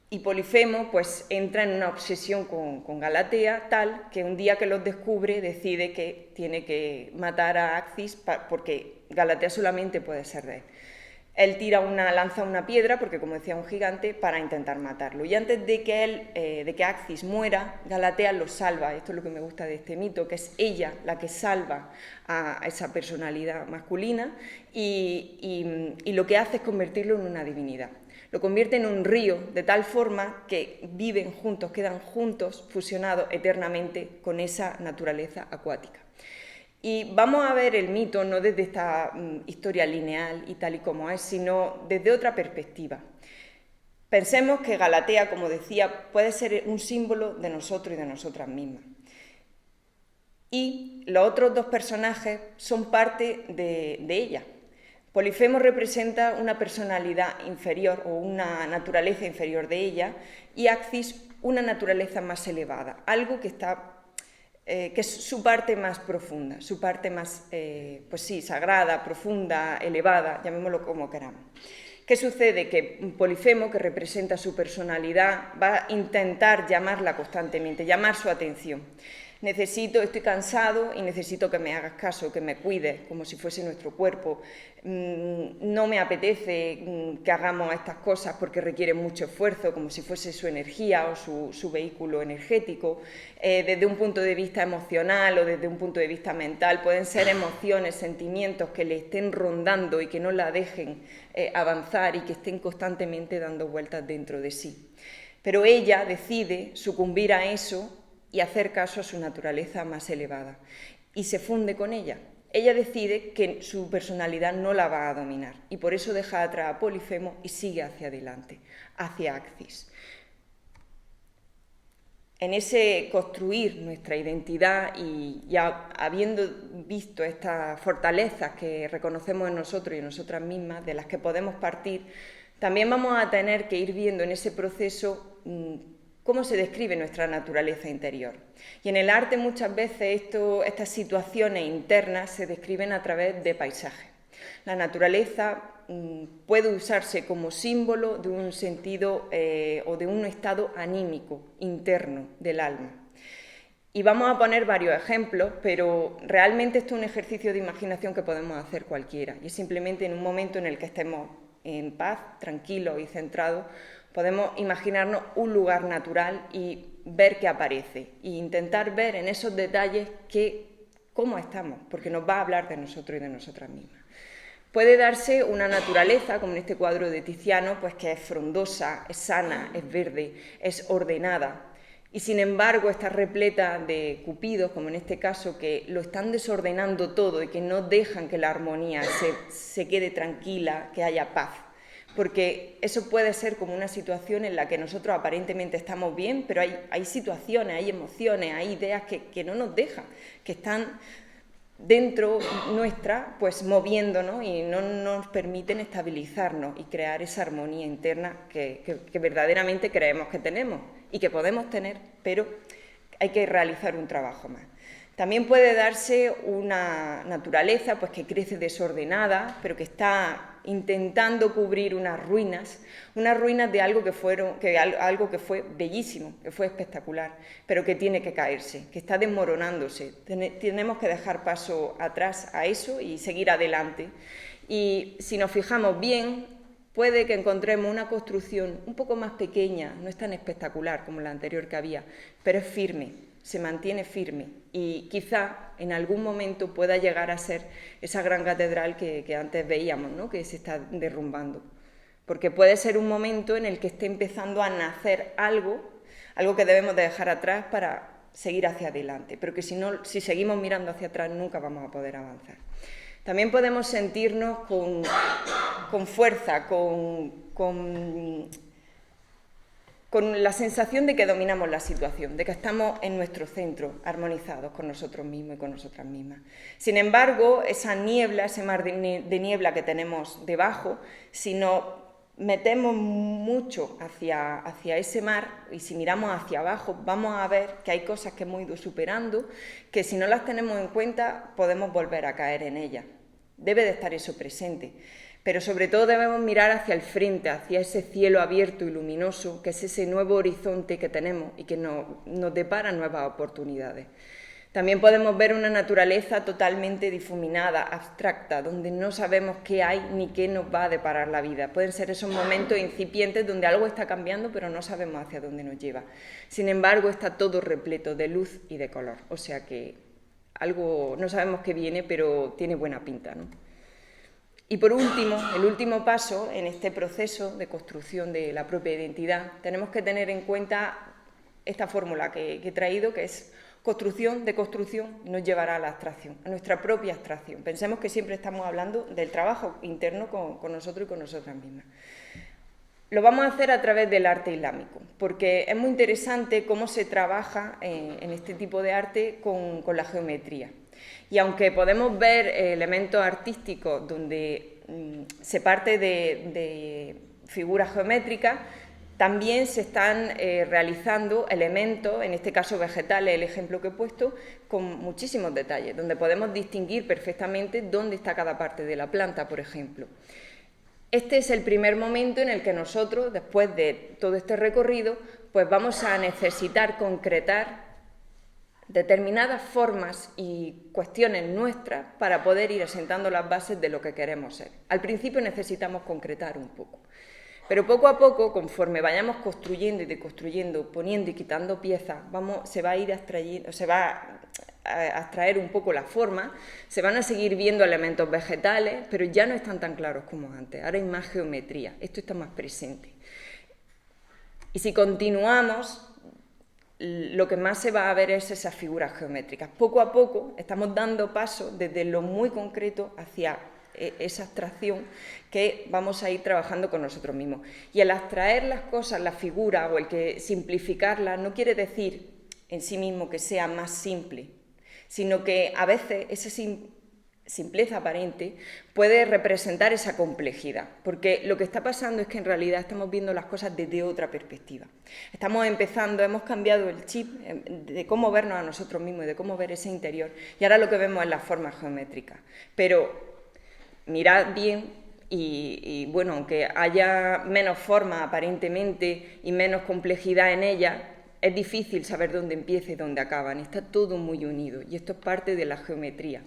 Y Polifemo pues entra en una obsesión con Galatea tal que un día que los descubre decide que tiene que matar a Actis porque Galatea solamente puede ser de él. Él lanza una piedra, porque como decía un gigante, para intentar matarlo. Y antes de que Actis muera, Galatea lo salva. Esto es lo que me gusta de este mito, que es ella la que salva a esa personalidad masculina y lo que hace es convertirlo en una divinidad. Lo convierte en un río, de tal forma que viven juntos, quedan juntos, fusionados eternamente con esa naturaleza acuática. Y vamos a ver el mito no desde esta historia lineal y tal y como es, sino desde otra perspectiva. Pensemos que Galatea, como decía, puede ser un símbolo de nosotros y de nosotras mismas. Y los otros dos personajes son parte de ella. Polifemo representa una personalidad inferior o una naturaleza inferior de ella y Actis una naturaleza más elevada, algo que es su parte más profunda, su parte más, pues sí, sagrada, profunda, elevada, llamémoslo como queramos. ¿Qué sucede? Que Polifemo, que representa su personalidad, va a intentar llamarla constantemente, llamar su atención. Estoy cansado y necesito que me hagas caso, que me cuides, como si fuese nuestro cuerpo. No me apetece que hagamos estas cosas porque requieren mucho esfuerzo, como si fuese su energía o su vehículo energético. Desde un punto de vista emocional o desde un punto de vista mental, pueden ser emociones, sentimientos que le estén rondando y que no la dejen avanzar y que estén constantemente dando vueltas dentro de sí. Pero ella decide sucumbir a eso y hacer caso a su naturaleza más elevada. Y se funde con ella. Ella decide que su personalidad no la va a dominar y por eso deja atrás a Polifemo y sigue hacia adelante, hacia Actis. En ese construir nuestra identidad y ya habiendo visto estas fortalezas que reconocemos en nosotros y en nosotras mismas, de las que podemos partir, también vamos a tener que ir viendo en ese proceso cómo se describe nuestra naturaleza interior. Y en el arte muchas veces estas situaciones internas se describen a través de paisajes. La naturaleza puede usarse como símbolo de un sentido o de un estado anímico interno del alma. Y vamos a poner varios ejemplos, pero realmente esto es un ejercicio de imaginación que podemos hacer cualquiera. Y es simplemente en un momento en el que estemos en paz, tranquilos y centrados, podemos imaginarnos un lugar natural y ver qué aparece. E intentar ver en esos detalles cómo estamos, porque nos va a hablar de nosotros y de nosotras mismas. Puede darse una naturaleza, como en este cuadro de Tiziano, pues que es frondosa, es sana, es verde, es ordenada. Y sin embargo está repleta de cupidos, como en este caso, que lo están desordenando todo y que no dejan que la armonía se quede tranquila, que haya paz. Porque eso puede ser como una situación en la que nosotros aparentemente estamos bien, pero hay situaciones, hay emociones, hay ideas que no nos dejan, que están dentro nuestra, pues moviéndonos y no nos permiten estabilizarnos y crear esa armonía interna que verdaderamente creemos que tenemos y que podemos tener, pero hay que realizar un trabajo más. También puede darse una naturaleza pues, que crece desordenada, pero que está intentando cubrir unas ruinas de algo que fue bellísimo, que fue espectacular, pero que tiene que caerse, que está desmoronándose. Tenemos que dejar paso atrás a eso y seguir adelante. Y si nos fijamos bien, puede que encontremos una construcción un poco más pequeña, no es tan espectacular como la anterior que había, pero es firme. Se mantiene firme y quizá en algún momento pueda llegar a ser esa gran catedral que antes veíamos, ¿no? Que se está derrumbando. Porque puede ser un momento en el que esté empezando a nacer algo que debemos de dejar atrás para seguir hacia adelante, pero que si seguimos mirando hacia atrás nunca vamos a poder avanzar. También podemos sentirnos con fuerza, con la sensación de que dominamos la situación, de que estamos en nuestro centro, armonizados con nosotros mismos y con nosotras mismas. Sin embargo, esa niebla, ese mar de niebla que tenemos debajo, si nos metemos mucho hacia ese mar y si miramos hacia abajo, vamos a ver que hay cosas que hemos ido superando, que si no las tenemos en cuenta podemos volver a caer en ellas. Debe de estar eso presente. Pero sobre todo debemos mirar hacia el frente, hacia ese cielo abierto y luminoso, que es ese nuevo horizonte que tenemos y que nos depara nuevas oportunidades. También podemos ver una naturaleza totalmente difuminada, abstracta, donde no sabemos qué hay ni qué nos va a deparar la vida. Pueden ser esos momentos incipientes donde algo está cambiando, pero no sabemos hacia dónde nos lleva. Sin embargo, está todo repleto de luz y de color. O sea que algo no sabemos qué viene, pero tiene buena pinta, ¿no? Y por último, el último paso en este proceso de construcción de la propia identidad, tenemos que tener en cuenta esta fórmula que he traído, que es construcción, deconstrucción, nos llevará a la abstracción, a nuestra propia abstracción. Pensemos que siempre estamos hablando del trabajo interno con nosotros y con nosotras mismas. Lo vamos a hacer a través del arte islámico, porque es muy interesante cómo se trabaja en este tipo de arte con la geometría. Y aunque podemos ver elementos artísticos donde se parte de figuras geométricas, también se están realizando elementos, en este caso vegetales, el ejemplo que he puesto, con muchísimos detalles, donde podemos distinguir perfectamente dónde está cada parte de la planta, por ejemplo. Este es el primer momento en el que nosotros, después de todo este recorrido, pues vamos a necesitar concretar determinadas formas y cuestiones nuestras para poder ir asentando las bases de lo que queremos ser. Al principio necesitamos concretar un poco, pero poco a poco, conforme vayamos construyendo y deconstruyendo, poniendo y quitando piezas, se va a ir abstrayendo, se va a abstraer un poco la forma, se van a seguir viendo elementos vegetales, pero ya no están tan claros como antes, ahora hay más geometría, esto está más presente. Y si continuamos, lo que más se va a ver es esas figuras geométricas. Poco a poco estamos dando paso desde lo muy concreto hacia esa abstracción que vamos a ir trabajando con nosotros mismos. Y el abstraer las cosas, las figuras o el que simplificarlas no quiere decir en sí mismo que sea más simple, sino que a veces esa simpleza aparente puede representar esa complejidad, porque lo que está pasando es que en realidad estamos viendo las cosas desde otra perspectiva. Hemos cambiado el chip de cómo vernos a nosotros mismos y de cómo ver ese interior, y ahora lo que vemos es las formas geométricas. Pero mirad bien y bueno, aunque haya menos forma aparentemente y menos complejidad en ella, es difícil saber dónde empieza y dónde acaban. Está todo muy unido y esto es parte de la geometría.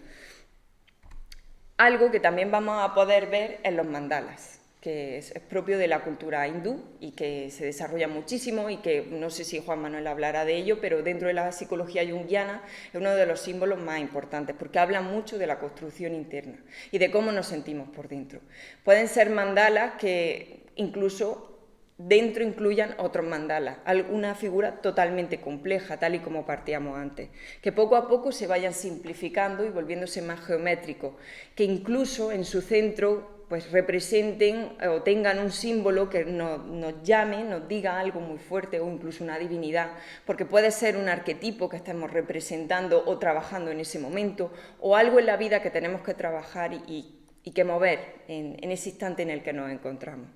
Algo que también vamos a poder ver en los mandalas, que es propio de la cultura hindú y que se desarrolla muchísimo y que no sé si Juan Manuel hablará de ello, pero dentro de la psicología junguiana es uno de los símbolos más importantes porque habla mucho de la construcción interna y de cómo nos sentimos por dentro. Pueden ser mandalas que incluso dentro incluyan otros mandalas, alguna figura totalmente compleja, tal y como partíamos antes, que poco a poco se vayan simplificando y volviéndose más geométricos, que incluso en su centro pues representen o tengan un símbolo que nos llame, nos diga algo muy fuerte o incluso una divinidad, porque puede ser un arquetipo que estemos representando o trabajando en ese momento, o algo en la vida que tenemos que trabajar y que mover en ese instante en el que nos encontramos.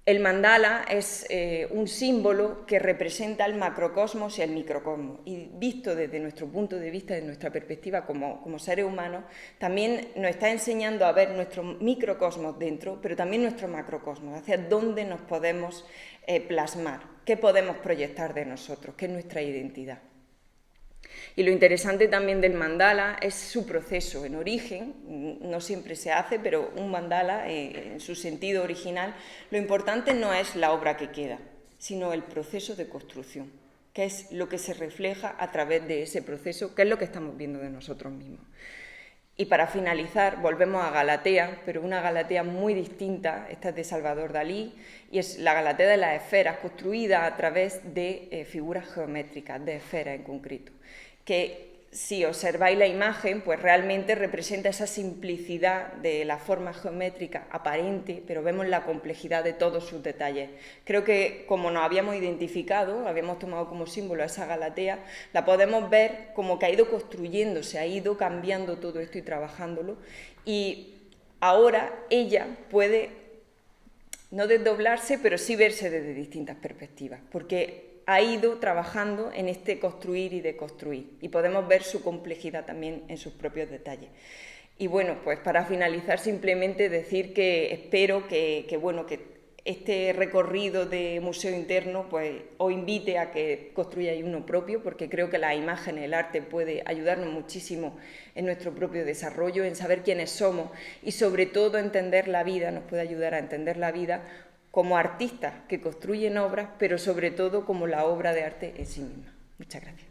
El mandala es un símbolo que representa el macrocosmos y el microcosmos, y visto desde nuestro punto de vista, desde nuestra perspectiva como seres humanos, también nos está enseñando a ver nuestro microcosmos dentro, pero también nuestro macrocosmos, hacia dónde nos podemos plasmar, qué podemos proyectar de nosotros, qué es nuestra identidad. Y lo interesante también del mandala es su proceso. En origen, no siempre se hace, pero un mandala, en su sentido original, lo importante no es la obra que queda, sino el proceso de construcción, que es lo que se refleja a través de ese proceso, que es lo que estamos viendo de nosotros mismos. Y para finalizar, volvemos a Galatea, pero una Galatea muy distinta, esta es de Salvador Dalí, y es la Galatea de las esferas, construida a través de figuras geométricas, de esferas en concreto, que si observáis la imagen, pues realmente representa esa simplicidad de la forma geométrica aparente, pero vemos la complejidad de todos sus detalles. Creo que como nos habíamos identificado, habíamos tomado como símbolo a esa Galatea, la podemos ver como que ha ido construyéndose, ha ido cambiando todo esto y trabajándolo, y ahora ella puede no desdoblarse, pero sí verse desde distintas perspectivas, porque ha ido trabajando en este construir y deconstruir, y podemos ver su complejidad también en sus propios detalles. Y bueno, pues para finalizar simplemente decir que espero que este recorrido de museo interno pues os invite a que construyáis uno propio, porque creo que la imagen, el arte puede ayudarnos muchísimo en nuestro propio desarrollo, en saber quiénes somos y sobre todo entender la vida, nos puede ayudar a entender la vida como artistas que construyen obras, pero sobre todo como la obra de arte en sí misma. Muchas gracias.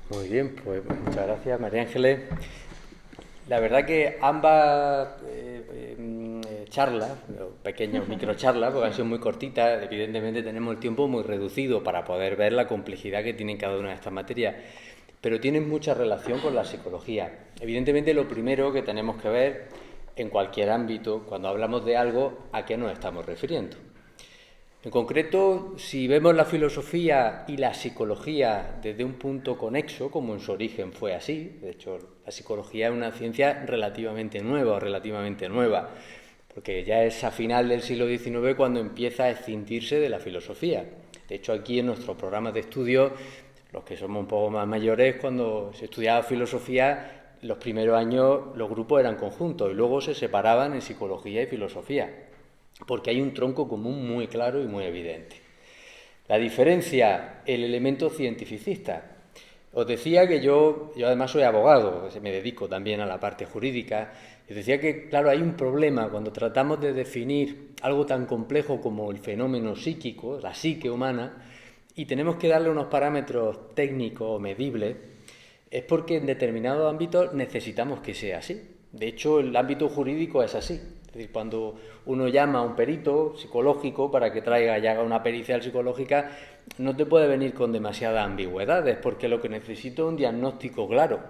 Muy bien, pues muchas gracias, María Ángeles. La verdad que ambas charlas, pequeñas microcharlas, porque han sido muy cortitas, evidentemente tenemos el tiempo muy reducido para poder ver la complejidad que tienen cada una de estas materias, pero tienen mucha relación con la psicología. Evidentemente lo primero que tenemos que ver en cualquier ámbito, cuando hablamos de algo, ¿a qué nos estamos refiriendo? En concreto, si vemos la filosofía y la psicología desde un punto conexo, como en su origen fue así, de hecho la psicología es una ciencia relativamente nueva, porque ya es a final del siglo XIX cuando empieza a escindirse de la filosofía. De hecho, aquí en nuestros programas de estudio, los que somos un poco más mayores, cuando se estudiaba filosofía, los primeros años los grupos eran conjuntos y luego se separaban en psicología y filosofía, porque hay un tronco común muy claro y muy evidente. La diferencia, el elemento cientificista. Os decía que yo además soy abogado, me dedico también a la parte jurídica. Os decía que, claro, hay un problema cuando tratamos de definir algo tan complejo como el fenómeno psíquico, la psique humana, y tenemos que darle unos parámetros técnicos o medibles, es porque en determinados ámbitos necesitamos que sea así. De hecho, el ámbito jurídico es así. Es decir, cuando uno llama a un perito psicológico para que traiga y haga una pericia psicológica, no te puede venir con demasiadas ambigüedades, porque lo que necesito es un diagnóstico claro,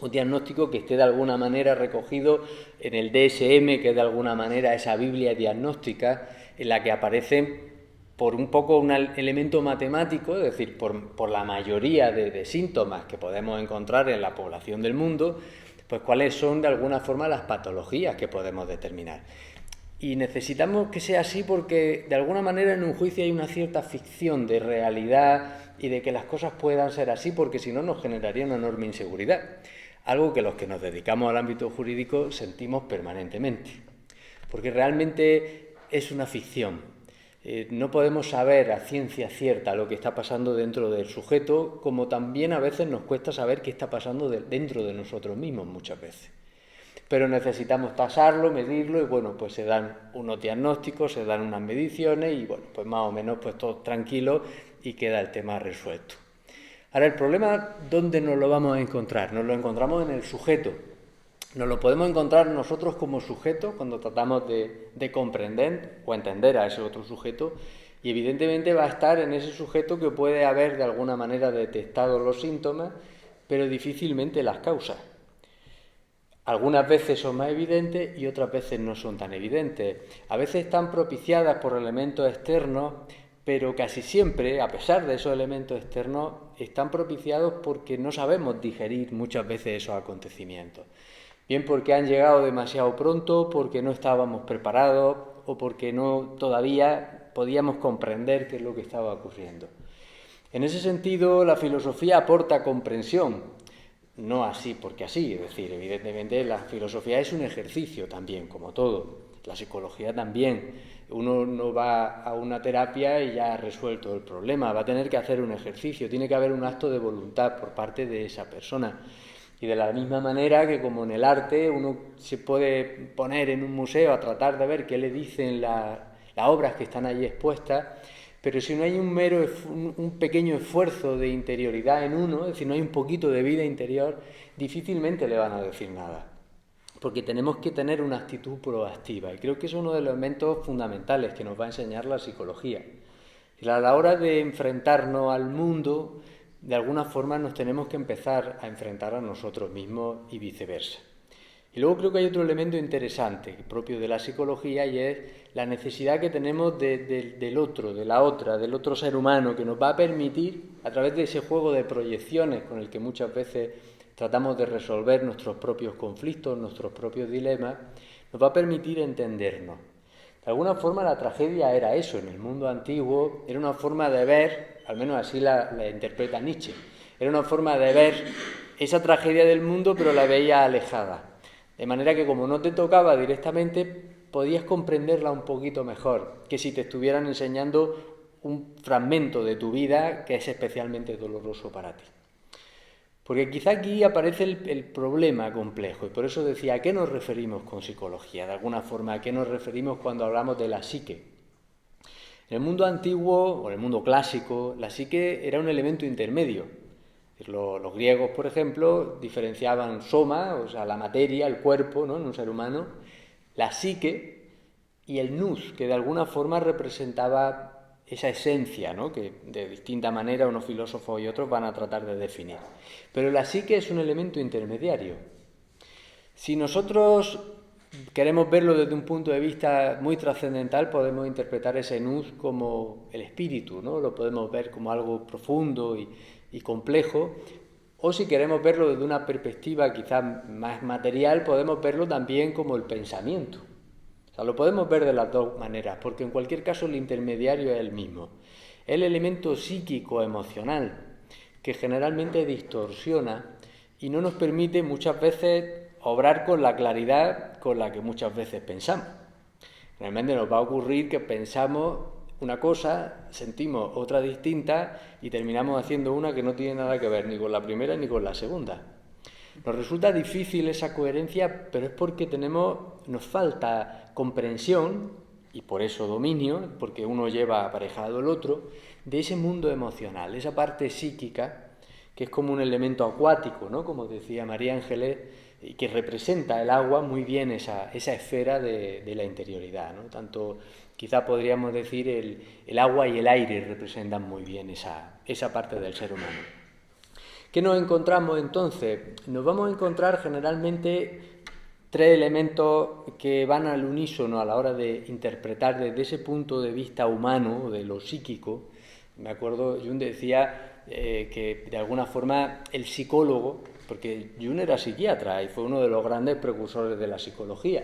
un diagnóstico que esté de alguna manera recogido en el DSM, que es de alguna manera esa Biblia diagnóstica en la que aparecen por un poco un elemento matemático, es decir, por la mayoría de síntomas que podemos encontrar en la población del mundo, pues cuáles son de alguna forma las patologías que podemos determinar. Y necesitamos que sea así porque de alguna manera en un juicio hay una cierta ficción de realidad y de que las cosas puedan ser así, porque si no nos generaría una enorme inseguridad, algo que los que nos dedicamos al ámbito jurídico sentimos permanentemente, porque realmente es una ficción. No podemos saber a ciencia cierta lo que está pasando dentro del sujeto, como también a veces nos cuesta saber qué está pasando dentro de nosotros mismos muchas veces. Pero necesitamos tasarlo, medirlo y bueno, pues se dan unos diagnósticos, se dan unas mediciones y bueno, pues más o menos pues todos tranquilos y queda el tema resuelto. Ahora, el problema, ¿dónde nos lo vamos a encontrar? Nos lo encontramos en el sujeto. Nos lo podemos encontrar nosotros como sujetos cuando tratamos de comprender o entender a ese otro sujeto y evidentemente va a estar en ese sujeto que puede haber de alguna manera detectado los síntomas, pero difícilmente las causas. Algunas veces son más evidentes y otras veces no son tan evidentes. A veces están propiciadas por elementos externos, pero casi siempre, a pesar de esos elementos externos, están propiciados porque no sabemos digerir muchas veces esos acontecimientos. Bien porque han llegado demasiado pronto, porque no estábamos preparados o porque no todavía podíamos comprender qué es lo que estaba ocurriendo. En ese sentido, la filosofía aporta comprensión. No así porque así, es decir, evidentemente la filosofía es un ejercicio también, como todo, la psicología también. Uno no va a una terapia y ya ha resuelto el problema, va a tener que hacer un ejercicio, tiene que haber un acto de voluntad por parte de esa persona. Y de la misma manera que como en el arte uno se puede poner en un museo a tratar de ver qué le dicen las obras que están allí expuestas, pero si no hay un pequeño esfuerzo de interioridad en uno, es decir, no hay un poquito de vida interior, difícilmente le van a decir nada. Porque tenemos que tener una actitud proactiva. Y creo que es uno de los elementos fundamentales que nos va a enseñar la psicología. Y a la hora de enfrentarnos al mundo, de alguna forma nos tenemos que empezar a enfrentar a nosotros mismos y viceversa. Y luego creo que hay otro elemento interesante, propio de la psicología, y es la necesidad que tenemos del otro, de la otra, del otro ser humano, que nos va a permitir, a través de ese juego de proyecciones con el que muchas veces tratamos de resolver nuestros propios conflictos, nuestros propios dilemas, nos va a permitir entendernos. De alguna forma la tragedia era eso, en el mundo antiguo, era una forma de ver, al menos así la interpreta Nietzsche, era una forma de ver esa tragedia del mundo, pero la veía alejada. De manera que como no te tocaba directamente, podías comprenderla un poquito mejor que si te estuvieran enseñando un fragmento de tu vida que es especialmente doloroso para ti. Porque quizá aquí aparece el problema complejo, y por eso decía, ¿a qué nos referimos con psicología? De alguna forma, ¿a qué nos referimos cuando hablamos de la psique? En el mundo antiguo, o en el mundo clásico, la psique era un elemento intermedio. Los griegos, por ejemplo, diferenciaban soma, o sea, la materia, el cuerpo, ¿no?, en un ser humano, la psique y el nous, que de alguna forma representaba esa esencia, ¿no?, que de distinta manera unos filósofos y otros van a tratar de definir. Pero la psique es un elemento intermediario. Si nosotros queremos verlo desde un punto de vista muy trascendental, podemos interpretar ese nous como el espíritu, ¿no? Lo podemos ver como algo profundo y complejo, o si queremos verlo desde una perspectiva quizás más material, podemos verlo también como el pensamiento. O sea, lo podemos ver de las dos maneras, porque en cualquier caso el intermediario es el mismo. El elemento psíquico emocional que generalmente distorsiona y no nos permite muchas veces obrar con la claridad con la que muchas veces pensamos. Realmente nos va a ocurrir que pensamos una cosa, sentimos otra distinta y terminamos haciendo una que no tiene nada que ver ni con la primera ni con la segunda. Nos resulta difícil esa coherencia, pero es porque nos falta comprensión, y por eso dominio, porque uno lleva aparejado el otro, de ese mundo emocional, esa parte psíquica, que es como un elemento acuático, ¿no?, como decía María Ángeles, y que representa el agua muy bien esa esfera de la interioridad, ¿no? Tanto quizá podríamos decir el agua y el aire representan muy bien esa parte del ser humano. ¿Qué nos encontramos entonces? Nos vamos a encontrar generalmente tres elementos que van al unísono a la hora de interpretar desde ese punto de vista humano, de lo psíquico. Me acuerdo, Jung decía que de alguna forma el psicólogo porque Jung era psiquiatra y fue uno de los grandes precursores de la psicología,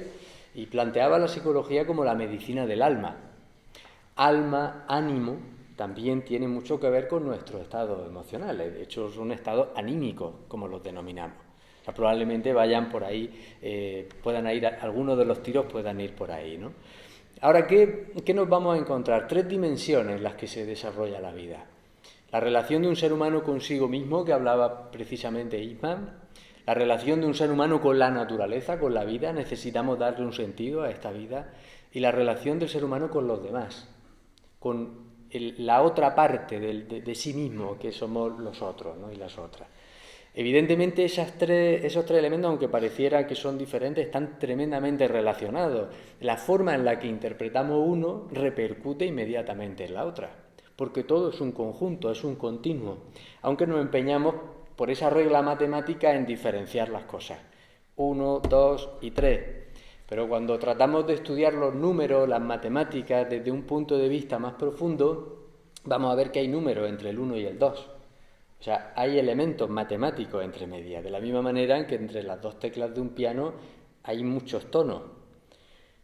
y planteaba la psicología como la medicina del alma. Alma, ánimo, también tiene mucho que ver con nuestros estados emocionales, de hecho son estados anímicos, como los denominamos. O sea, probablemente vayan por ahí, puedan ir, algunos de los tiros puedan ir por ahí, ¿no? Ahora, ¿qué nos vamos a encontrar? 3 dimensiones en las que se desarrolla la vida. La relación de un ser humano consigo mismo, que hablaba precisamente Eastman, la relación de un ser humano con la naturaleza, con la vida, necesitamos darle un sentido a esta vida, y la relación del ser humano con los demás, con la otra parte de sí mismo, que somos los otros, ¿no? Y las otras. Evidentemente esos tres elementos, aunque pareciera que son diferentes, están tremendamente relacionados. La forma en la que interpretamos uno repercute inmediatamente en la otra, porque todo es un conjunto, es un continuo, aunque nos empeñamos por esa regla matemática en diferenciar las cosas, 1, 2 y 3. Pero cuando tratamos de estudiar los números, las matemáticas, desde un punto de vista más profundo, vamos a ver que hay números entre el 1 y el 2. O sea, hay elementos matemáticos entre medias, de la misma manera en que entre las 2 teclas de un piano hay muchos tonos.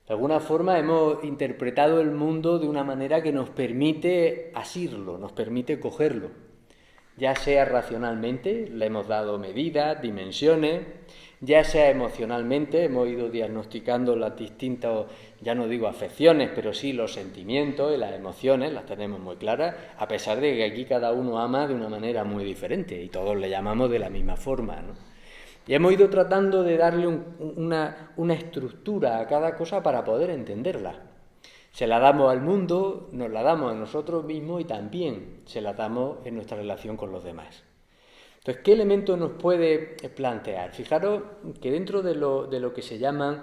De alguna forma hemos interpretado el mundo de una manera que nos permite asirlo, nos permite cogerlo. Ya sea racionalmente, le hemos dado medidas, dimensiones, ya sea emocionalmente, hemos ido diagnosticando las distintas, ya no digo afecciones, pero sí los sentimientos y las emociones, las tenemos muy claras, a pesar de que aquí cada uno ama de una manera muy diferente y todos le llamamos de la misma forma, ¿no? Y hemos ido tratando de darle una estructura a cada cosa para poder entenderla. Se la damos al mundo, nos la damos a nosotros mismos y también se la damos en nuestra relación con los demás. Entonces, ¿qué elemento nos puede plantear? Fijaros que dentro de lo que se llaman,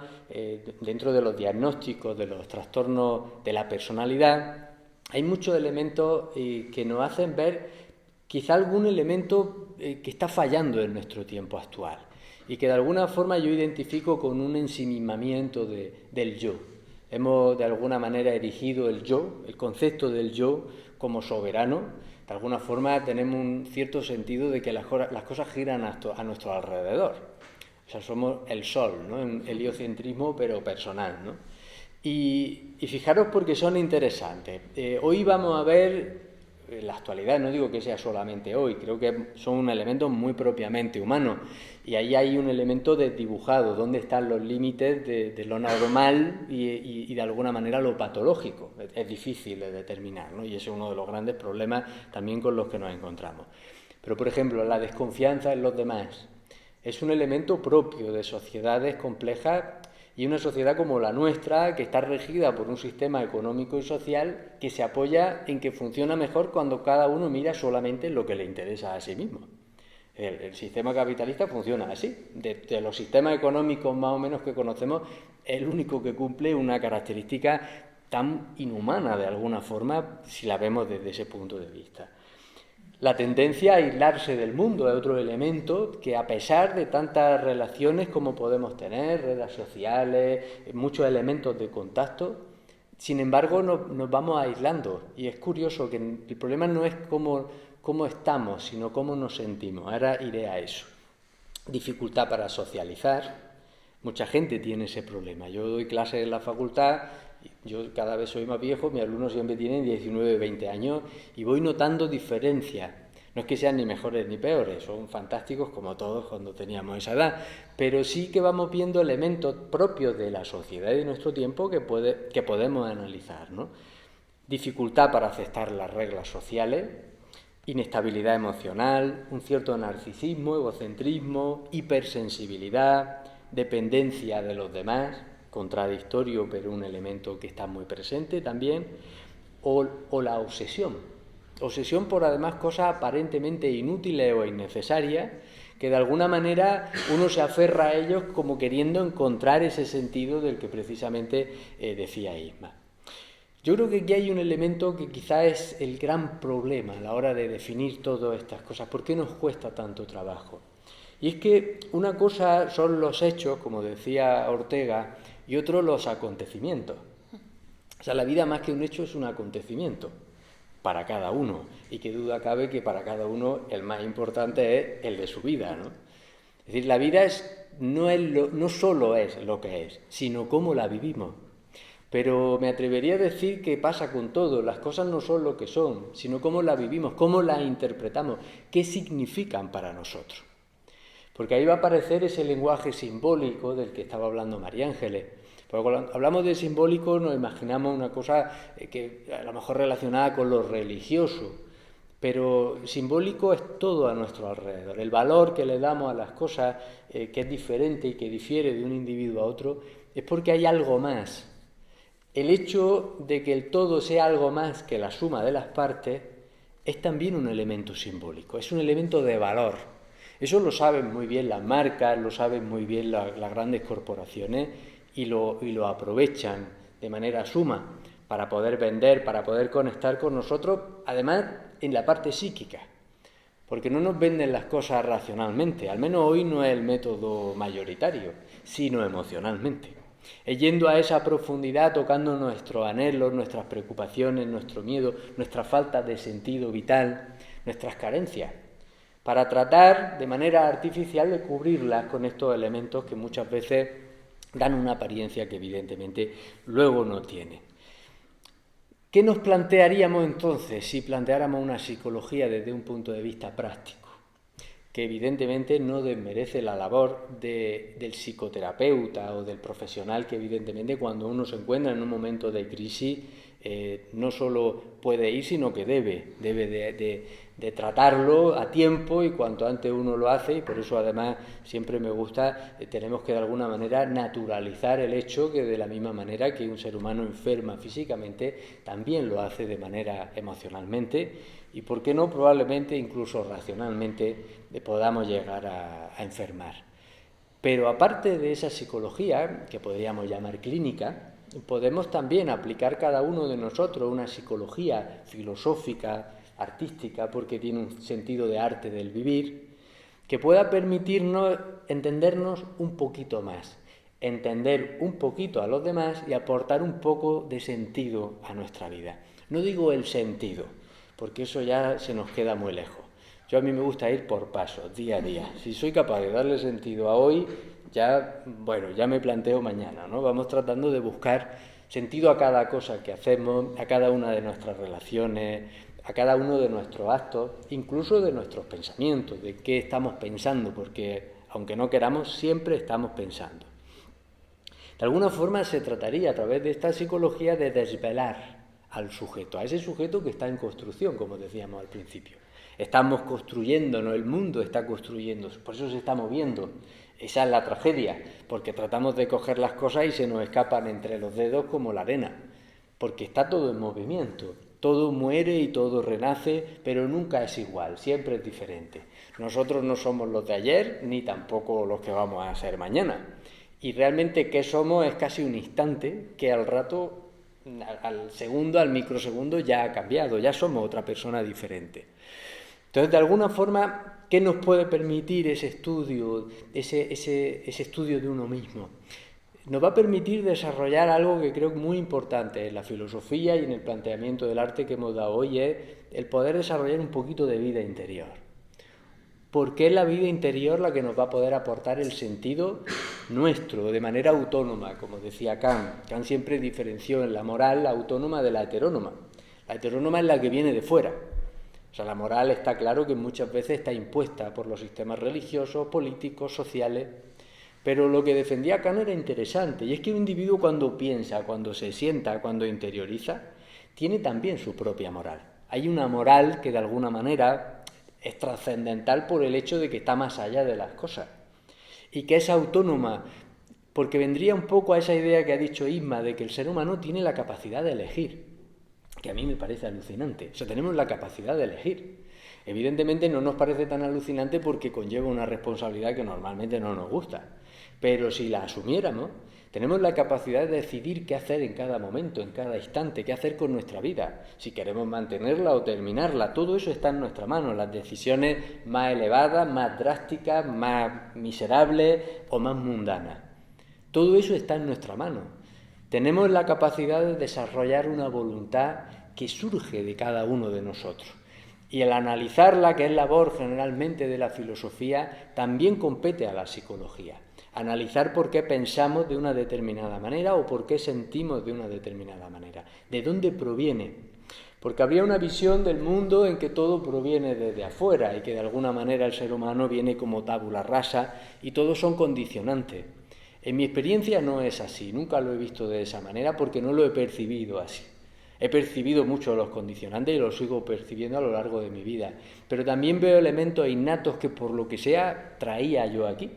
dentro de los diagnósticos de los trastornos de la personalidad, hay muchos elementos que nos hacen ver quizá algún elemento que está fallando en nuestro tiempo actual y que de alguna forma yo identifico con un ensimismamiento del yo. Hemos de alguna manera erigido el yo, el concepto del yo como soberano. De alguna forma tenemos un cierto sentido de que las cosas giran a nuestro alrededor. O sea, somos el sol, ¿no? Un heliocentrismo, pero personal, ¿no? Y fijaros porque son interesantes. Hoy vamos a ver, en la actualidad, no digo que sea solamente hoy, creo que son un elemento muy propiamente humano. Y ahí hay un elemento desdibujado, donde están los límites de lo normal y de alguna manera lo patológico. Es difícil de determinar, ¿no? Y ese es uno de los grandes problemas también con los que nos encontramos. Pero, por ejemplo, la desconfianza en los demás es un elemento propio de sociedades complejas y una sociedad como la nuestra, que está regida por un sistema económico y social que se apoya en que funciona mejor cuando cada uno mira solamente lo que le interesa a sí mismo. El sistema capitalista funciona así. De los sistemas económicos más o menos que conocemos, es el único que cumple una característica tan inhumana de alguna forma, si la vemos desde ese punto de vista. La tendencia a aislarse del mundo es otro elemento que, a pesar de tantas relaciones como podemos tener, redes sociales, muchos elementos de contacto, sin embargo nos vamos aislando. Y es curioso que el problema no es cómo estamos, sino cómo nos sentimos. Ahora iré a eso. Dificultad para socializar. Mucha gente tiene ese problema. Yo doy clases en la facultad, yo cada vez soy más viejo, mis alumnos siempre tienen 19, 20 años y voy notando diferencias. No es que sean ni mejores ni peores, son fantásticos como todos cuando teníamos esa edad, pero sí que vamos viendo elementos propios de la sociedad y de nuestro tiempo que podemos analizar, ¿no? Dificultad para aceptar las reglas sociales, inestabilidad emocional, un cierto narcisismo, egocentrismo, hipersensibilidad, dependencia de los demás, contradictorio pero un elemento que está muy presente también, o la obsesión por además cosas aparentemente inútiles o innecesarias, que de alguna manera uno se aferra a ellos como queriendo encontrar ese sentido del que precisamente decía Isma. Yo creo que aquí hay un elemento que quizá es el gran problema a la hora de definir todas estas cosas. ¿Por qué nos cuesta tanto trabajo? Y es que una cosa son los hechos, como decía Ortega, y otro los acontecimientos. O sea, la vida más que un hecho es un acontecimiento para cada uno, y qué duda cabe que para cada uno el más importante es el de su vida, ¿no? Es decir, la vida no solo es lo que es, sino cómo la vivimos. Pero me atrevería a decir que pasa con todo, las cosas no son lo que son, sino cómo las vivimos, cómo las interpretamos, qué significan para nosotros. Porque ahí va a aparecer ese lenguaje simbólico del que estaba hablando María Ángeles. Porque cuando hablamos de simbólico nos imaginamos una cosa que a lo mejor relacionada con lo religioso, pero simbólico es todo a nuestro alrededor. El valor que le damos a las cosas, que es diferente y que difiere de un individuo a otro, es porque hay algo más. El hecho de que el todo sea algo más que la suma de las partes es también un elemento simbólico, es un elemento de valor. Eso lo saben muy bien las marcas, lo saben muy bien las grandes corporaciones y lo aprovechan de manera suma para poder vender, para poder conectar con nosotros, además en la parte psíquica, porque no nos venden las cosas racionalmente, al menos hoy no es el método mayoritario, sino emocionalmente. Es yendo a esa profundidad, tocando nuestros anhelos, nuestras preocupaciones, nuestro miedo, nuestra falta de sentido vital, nuestras carencias, para tratar de manera artificial de cubrirlas con estos elementos que muchas veces dan una apariencia que evidentemente luego no tiene. ¿Qué nos plantearíamos entonces si planteáramos una psicología desde un punto de vista práctico? Que evidentemente no desmerece la labor del psicoterapeuta o del profesional que evidentemente cuando uno se encuentra en un momento de crisis no solo puede ir, sino que debe de tratarlo a tiempo y cuanto antes uno lo hace, y por eso además siempre me gusta, tenemos que de alguna manera naturalizar el hecho que de la misma manera que un ser humano enferma físicamente, también lo hace de manera emocionalmente y, ¿por qué no?, probablemente incluso racionalmente podamos llegar a enfermar. Pero aparte de esa psicología, que podríamos llamar clínica, podemos también aplicar cada uno de nosotros una psicología filosófica, artística, porque tiene un sentido de arte del vivir, que pueda permitirnos entendernos un poquito más, entender un poquito a los demás y aportar un poco de sentido a nuestra vida. No digo el sentido, porque eso ya se nos queda muy lejos. A mí me gusta ir por pasos, día a día. Si soy capaz de darle sentido a hoy, ya me planteo mañana, ¿no? Vamos tratando de buscar sentido a cada cosa que hacemos, a cada una de nuestras relaciones, a cada uno de nuestros actos, incluso de nuestros pensamientos, de qué estamos pensando, porque aunque no queramos, siempre estamos pensando. De alguna forma se trataría a través de esta psicología de desvelar al sujeto, a ese sujeto que está en construcción, como decíamos al principio. Estamos construyéndonos, el mundo está construyéndose, por eso se está moviendo. Esa es la tragedia, porque tratamos de coger las cosas y se nos escapan entre los dedos como la arena, porque está todo en movimiento, todo muere y todo renace, pero nunca es igual, siempre es diferente. Nosotros no somos los de ayer, ni tampoco los que vamos a ser mañana. Y realmente ¿qué somos? Es casi un instante que al rato, al segundo, al microsegundo ya ha cambiado, ya somos otra persona diferente. Entonces, de alguna forma, ¿qué nos puede permitir ese estudio, ese estudio de uno mismo? Nos va a permitir desarrollar algo que creo muy importante en la filosofía y en el planteamiento del arte que hemos dado hoy, es el poder desarrollar un poquito de vida interior. Porque es la vida interior la que nos va a poder aportar el sentido nuestro, de manera autónoma, como decía Kant. Kant siempre diferenció en la moral la autónoma de la heterónoma. La heterónoma es la que viene de fuera. O sea, la moral está claro que muchas veces está impuesta por los sistemas religiosos, políticos, sociales, pero lo que defendía Kant era interesante, y es que un individuo cuando piensa, cuando se sienta, cuando interioriza, tiene también su propia moral. Hay una moral que de alguna manera es trascendental por el hecho de que está más allá de las cosas, y que es autónoma, porque vendría un poco a esa idea que ha dicho Isma, de que el ser humano tiene la capacidad de elegir, que a mí me parece alucinante. O sea, tenemos la capacidad de elegir. Evidentemente no nos parece tan alucinante porque conlleva una responsabilidad que normalmente no nos gusta. Pero si la asumiéramos, tenemos la capacidad de decidir qué hacer en cada momento, en cada instante, qué hacer con nuestra vida, si queremos mantenerla o terminarla. Todo eso está en nuestra mano. Las decisiones más elevadas, más drásticas, más miserables o más mundanas. Todo eso está en nuestra mano. Tenemos la capacidad de desarrollar una voluntad que surge de cada uno de nosotros. Y el analizarla, que es labor generalmente de la filosofía, también compete a la psicología. Analizar por qué pensamos de una determinada manera o por qué sentimos de una determinada manera. ¿De dónde proviene? Porque habría una visión del mundo en que todo proviene desde afuera y que de alguna manera el ser humano viene como tabula rasa y todos son condicionantes. En mi experiencia no es así, nunca lo he visto de esa manera porque no lo he percibido así. He percibido mucho los condicionantes y los sigo percibiendo a lo largo de mi vida, pero también veo elementos innatos que por lo que sea traía yo aquí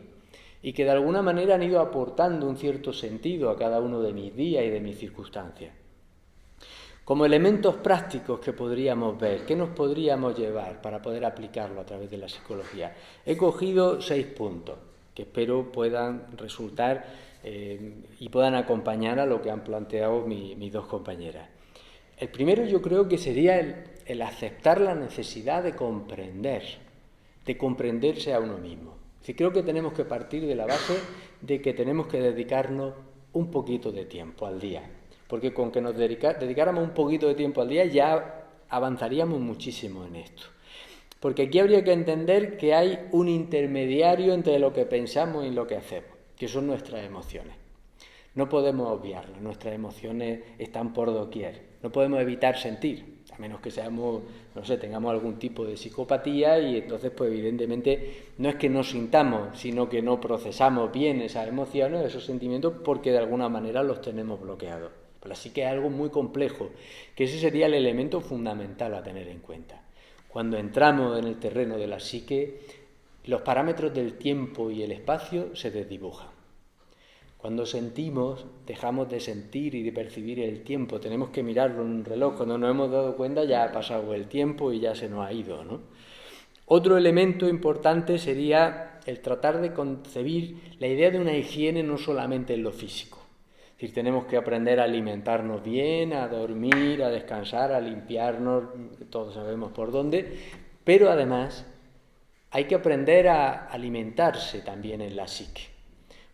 y que de alguna manera han ido aportando un cierto sentido a cada uno de mis días y de mis circunstancias. Como elementos prácticos que podríamos ver, ¿qué nos podríamos llevar para poder aplicarlo a través de la psicología? He cogido 6 puntos que espero puedan resultar y puedan acompañar a lo que han planteado mis 2 compañeras. El primero yo creo que sería el aceptar la necesidad de comprenderse a uno mismo. Sí, creo que tenemos que partir de la base de que tenemos que dedicarnos un poquito de tiempo al día, porque con que nos dedicáramos un poquito de tiempo al día ya avanzaríamos muchísimo en esto. Porque aquí habría que entender que hay un intermediario entre lo que pensamos y lo que hacemos, que son nuestras emociones. No podemos obviarlas, nuestras emociones están por doquier. No podemos evitar sentir, a menos que seamos, tengamos algún tipo de psicopatía y entonces pues evidentemente no es que no sintamos, sino que no procesamos bien esas emociones, esos sentimientos, porque de alguna manera los tenemos bloqueados. Pero así que es algo muy complejo, que ese sería el elemento fundamental a tener en cuenta. Cuando entramos en el terreno de la psique, los parámetros del tiempo y el espacio se desdibujan. Cuando sentimos, dejamos de sentir y de percibir el tiempo. Tenemos que mirarlo en un reloj. Cuando nos hemos dado cuenta ya ha pasado el tiempo y ya se nos ha ido, ¿no? Otro elemento importante sería el tratar de concebir la idea de una higiene no solamente en lo físico. Es decir, tenemos que aprender a alimentarnos bien, a dormir, a descansar, a limpiarnos, todos sabemos por dónde, pero además hay que aprender a alimentarse también en la psique.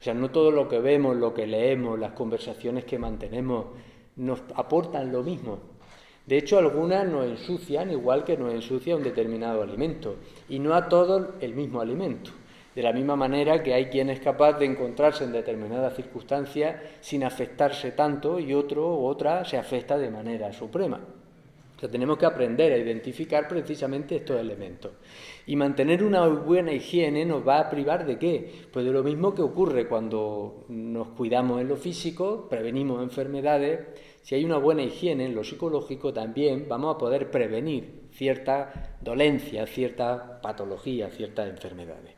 O sea, no todo lo que vemos, lo que leemos, las conversaciones que mantenemos nos aportan lo mismo. De hecho, algunas nos ensucian igual que nos ensucia un determinado alimento, y no a todos el mismo alimento. De la misma manera que hay quien es capaz de encontrarse en determinadas circunstancias sin afectarse tanto y otro u otra se afecta de manera suprema. O sea, tenemos que aprender a identificar precisamente estos elementos. Y mantener una buena higiene nos va a privar ¿de qué? Pues de lo mismo que ocurre cuando nos cuidamos en lo físico, prevenimos enfermedades. Si hay una buena higiene en lo psicológico también vamos a poder prevenir ciertas dolencias, ciertas patologías, ciertas enfermedades.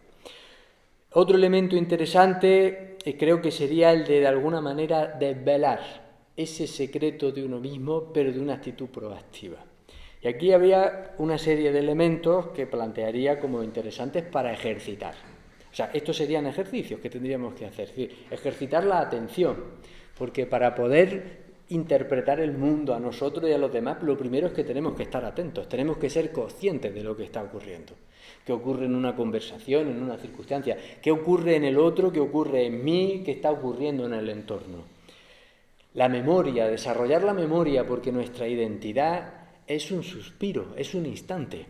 Otro elemento interesante creo que sería el de alguna manera desvelar ese secreto de uno mismo, pero de una actitud proactiva. Y aquí había una serie de elementos que plantearía como interesantes para ejercitar. O sea, estos serían ejercicios que tendríamos que hacer, es decir, ejercitar la atención, porque para poder interpretar el mundo a nosotros y a los demás, lo primero es que tenemos que estar atentos, tenemos que ser conscientes de lo que está ocurriendo. ¿Qué ocurre en una conversación, en una circunstancia? ¿Qué ocurre en el otro? ¿Qué ocurre en mí? ¿Qué está ocurriendo en el entorno? La memoria, desarrollar la memoria, porque nuestra identidad es un suspiro, es un instante.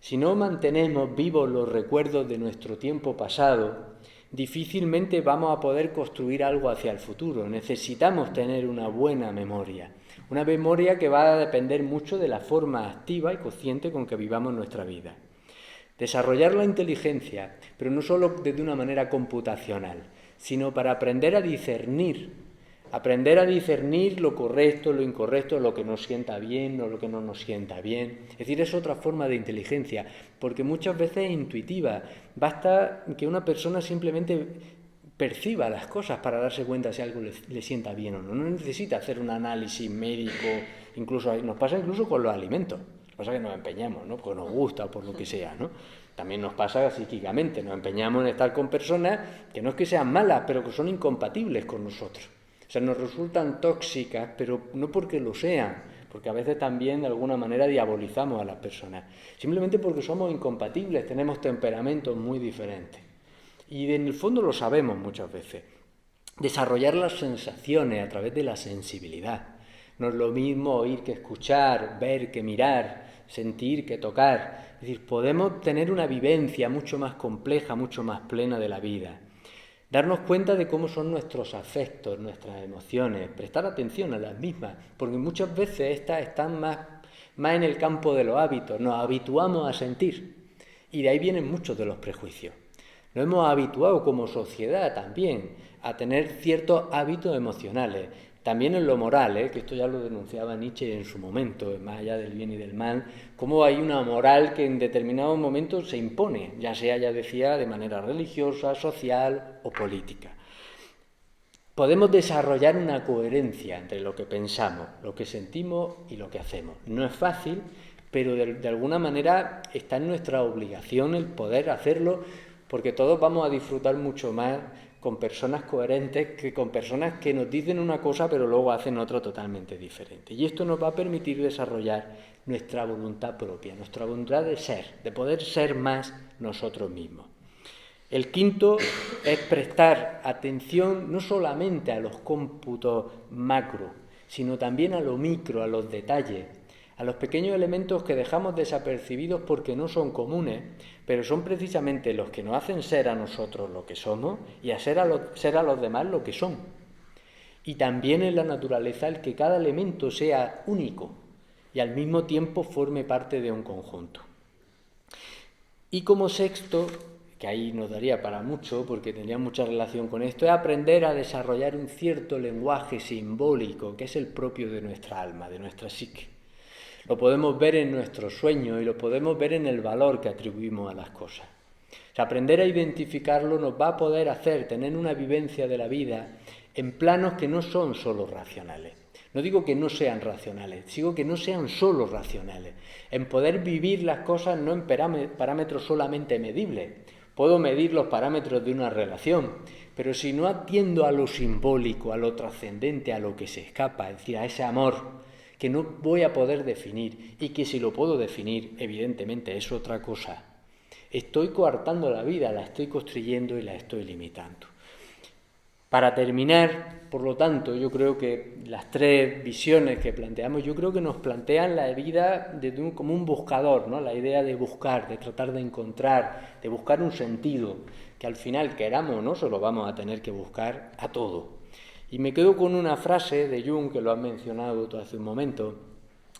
Si no mantenemos vivos los recuerdos de nuestro tiempo pasado, difícilmente vamos a poder construir algo hacia el futuro. Necesitamos tener una buena memoria que va a depender mucho de la forma activa y consciente con que vivamos nuestra vida. Desarrollar la inteligencia, pero no solo desde una manera computacional, sino para aprender a discernir lo correcto, lo incorrecto, lo que nos sienta bien o lo que no nos sienta bien. Es decir, es otra forma de inteligencia, porque muchas veces es intuitiva. Basta que una persona simplemente perciba las cosas para darse cuenta si algo le sienta bien o no. No necesita hacer un análisis médico, nos pasa incluso con los alimentos. Lo que pasa es que nos empeñamos, ¿no? Porque nos gusta o por lo que sea, ¿no? También nos pasa psíquicamente, nos empeñamos en estar con personas que no es que sean malas, pero que son incompatibles con nosotros. O sea, nos resultan tóxicas, pero no porque lo sean, porque a veces también de alguna manera diabolizamos a las personas, simplemente porque somos incompatibles, tenemos temperamentos muy diferentes. Y en el fondo lo sabemos muchas veces. Desarrollar las sensaciones a través de la sensibilidad. No es lo mismo oír que escuchar, ver que mirar, sentir que tocar. Es decir, podemos tener una vivencia mucho más compleja, mucho más plena de la vida. Darnos cuenta de cómo son nuestros afectos, nuestras emociones, prestar atención a las mismas, porque muchas veces estas están más en el campo de los hábitos, nos habituamos a sentir y de ahí vienen muchos de los prejuicios. Nos hemos habituado como sociedad también a tener ciertos hábitos emocionales, también en lo moral, que esto ya lo denunciaba Nietzsche en su momento, más allá del bien y del mal, cómo hay una moral que en determinados momentos se impone, ya sea, ya decía, de manera religiosa, social o política. Podemos desarrollar una coherencia entre lo que pensamos, lo que sentimos y lo que hacemos. No es fácil, pero de alguna manera está en nuestra obligación el poder hacerlo, porque todos vamos a disfrutar mucho más con personas coherentes que con personas que nos dicen una cosa pero luego hacen otra totalmente diferente. Y esto nos va a permitir desarrollar nuestra voluntad propia, nuestra voluntad de ser, de poder ser más nosotros mismos. El quinto es prestar atención no solamente a los cómputos macro, sino también a lo micro, a los detalles, a los pequeños elementos que dejamos desapercibidos porque no son comunes, pero son precisamente los que nos hacen ser a nosotros lo que somos y a ser a los demás lo que son. Y también en la naturaleza el que cada elemento sea único y al mismo tiempo forme parte de un conjunto. Y como sexto, que ahí nos daría para mucho porque tendría mucha relación con esto, es aprender a desarrollar un cierto lenguaje simbólico que es el propio de nuestra alma, de nuestra psique. Lo podemos ver en nuestros sueños y lo podemos ver en el valor que atribuimos a las cosas. O sea, aprender a identificarlo nos va a poder hacer tener una vivencia de la vida en planos que no son solo racionales. No digo que no sean racionales, digo que no sean solo racionales. En poder vivir las cosas no en parámetros solamente medibles. Puedo medir los parámetros de una relación, pero si no atiendo a lo simbólico, a lo trascendente, a lo que se escapa, es decir, a ese amor que no voy a poder definir y que si lo puedo definir, evidentemente es otra cosa, estoy coartando la vida, la estoy construyendo y la estoy limitando. Para terminar, por lo tanto, yo creo que las tres visiones que planteamos, yo creo que nos plantean la vida como un buscador, ¿no? La idea de buscar, de tratar de encontrar, de buscar un sentido, que al final, queramos o no, se lo vamos a tener que buscar a todo. Y me quedo con una frase de Jung, que lo has mencionado tú hace un momento,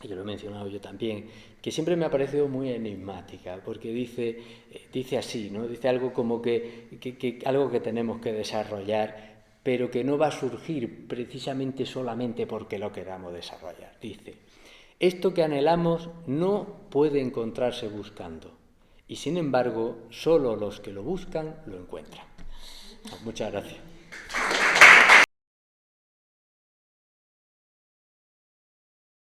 y que lo he mencionado yo también, que siempre me ha parecido muy enigmática, porque dice así, ¿no? Dice algo como que algo que tenemos que desarrollar, pero que no va a surgir precisamente solamente porque lo queramos desarrollar. Dice, esto que anhelamos no puede encontrarse buscando, y sin embargo, solo los que lo buscan lo encuentran. Muchas gracias.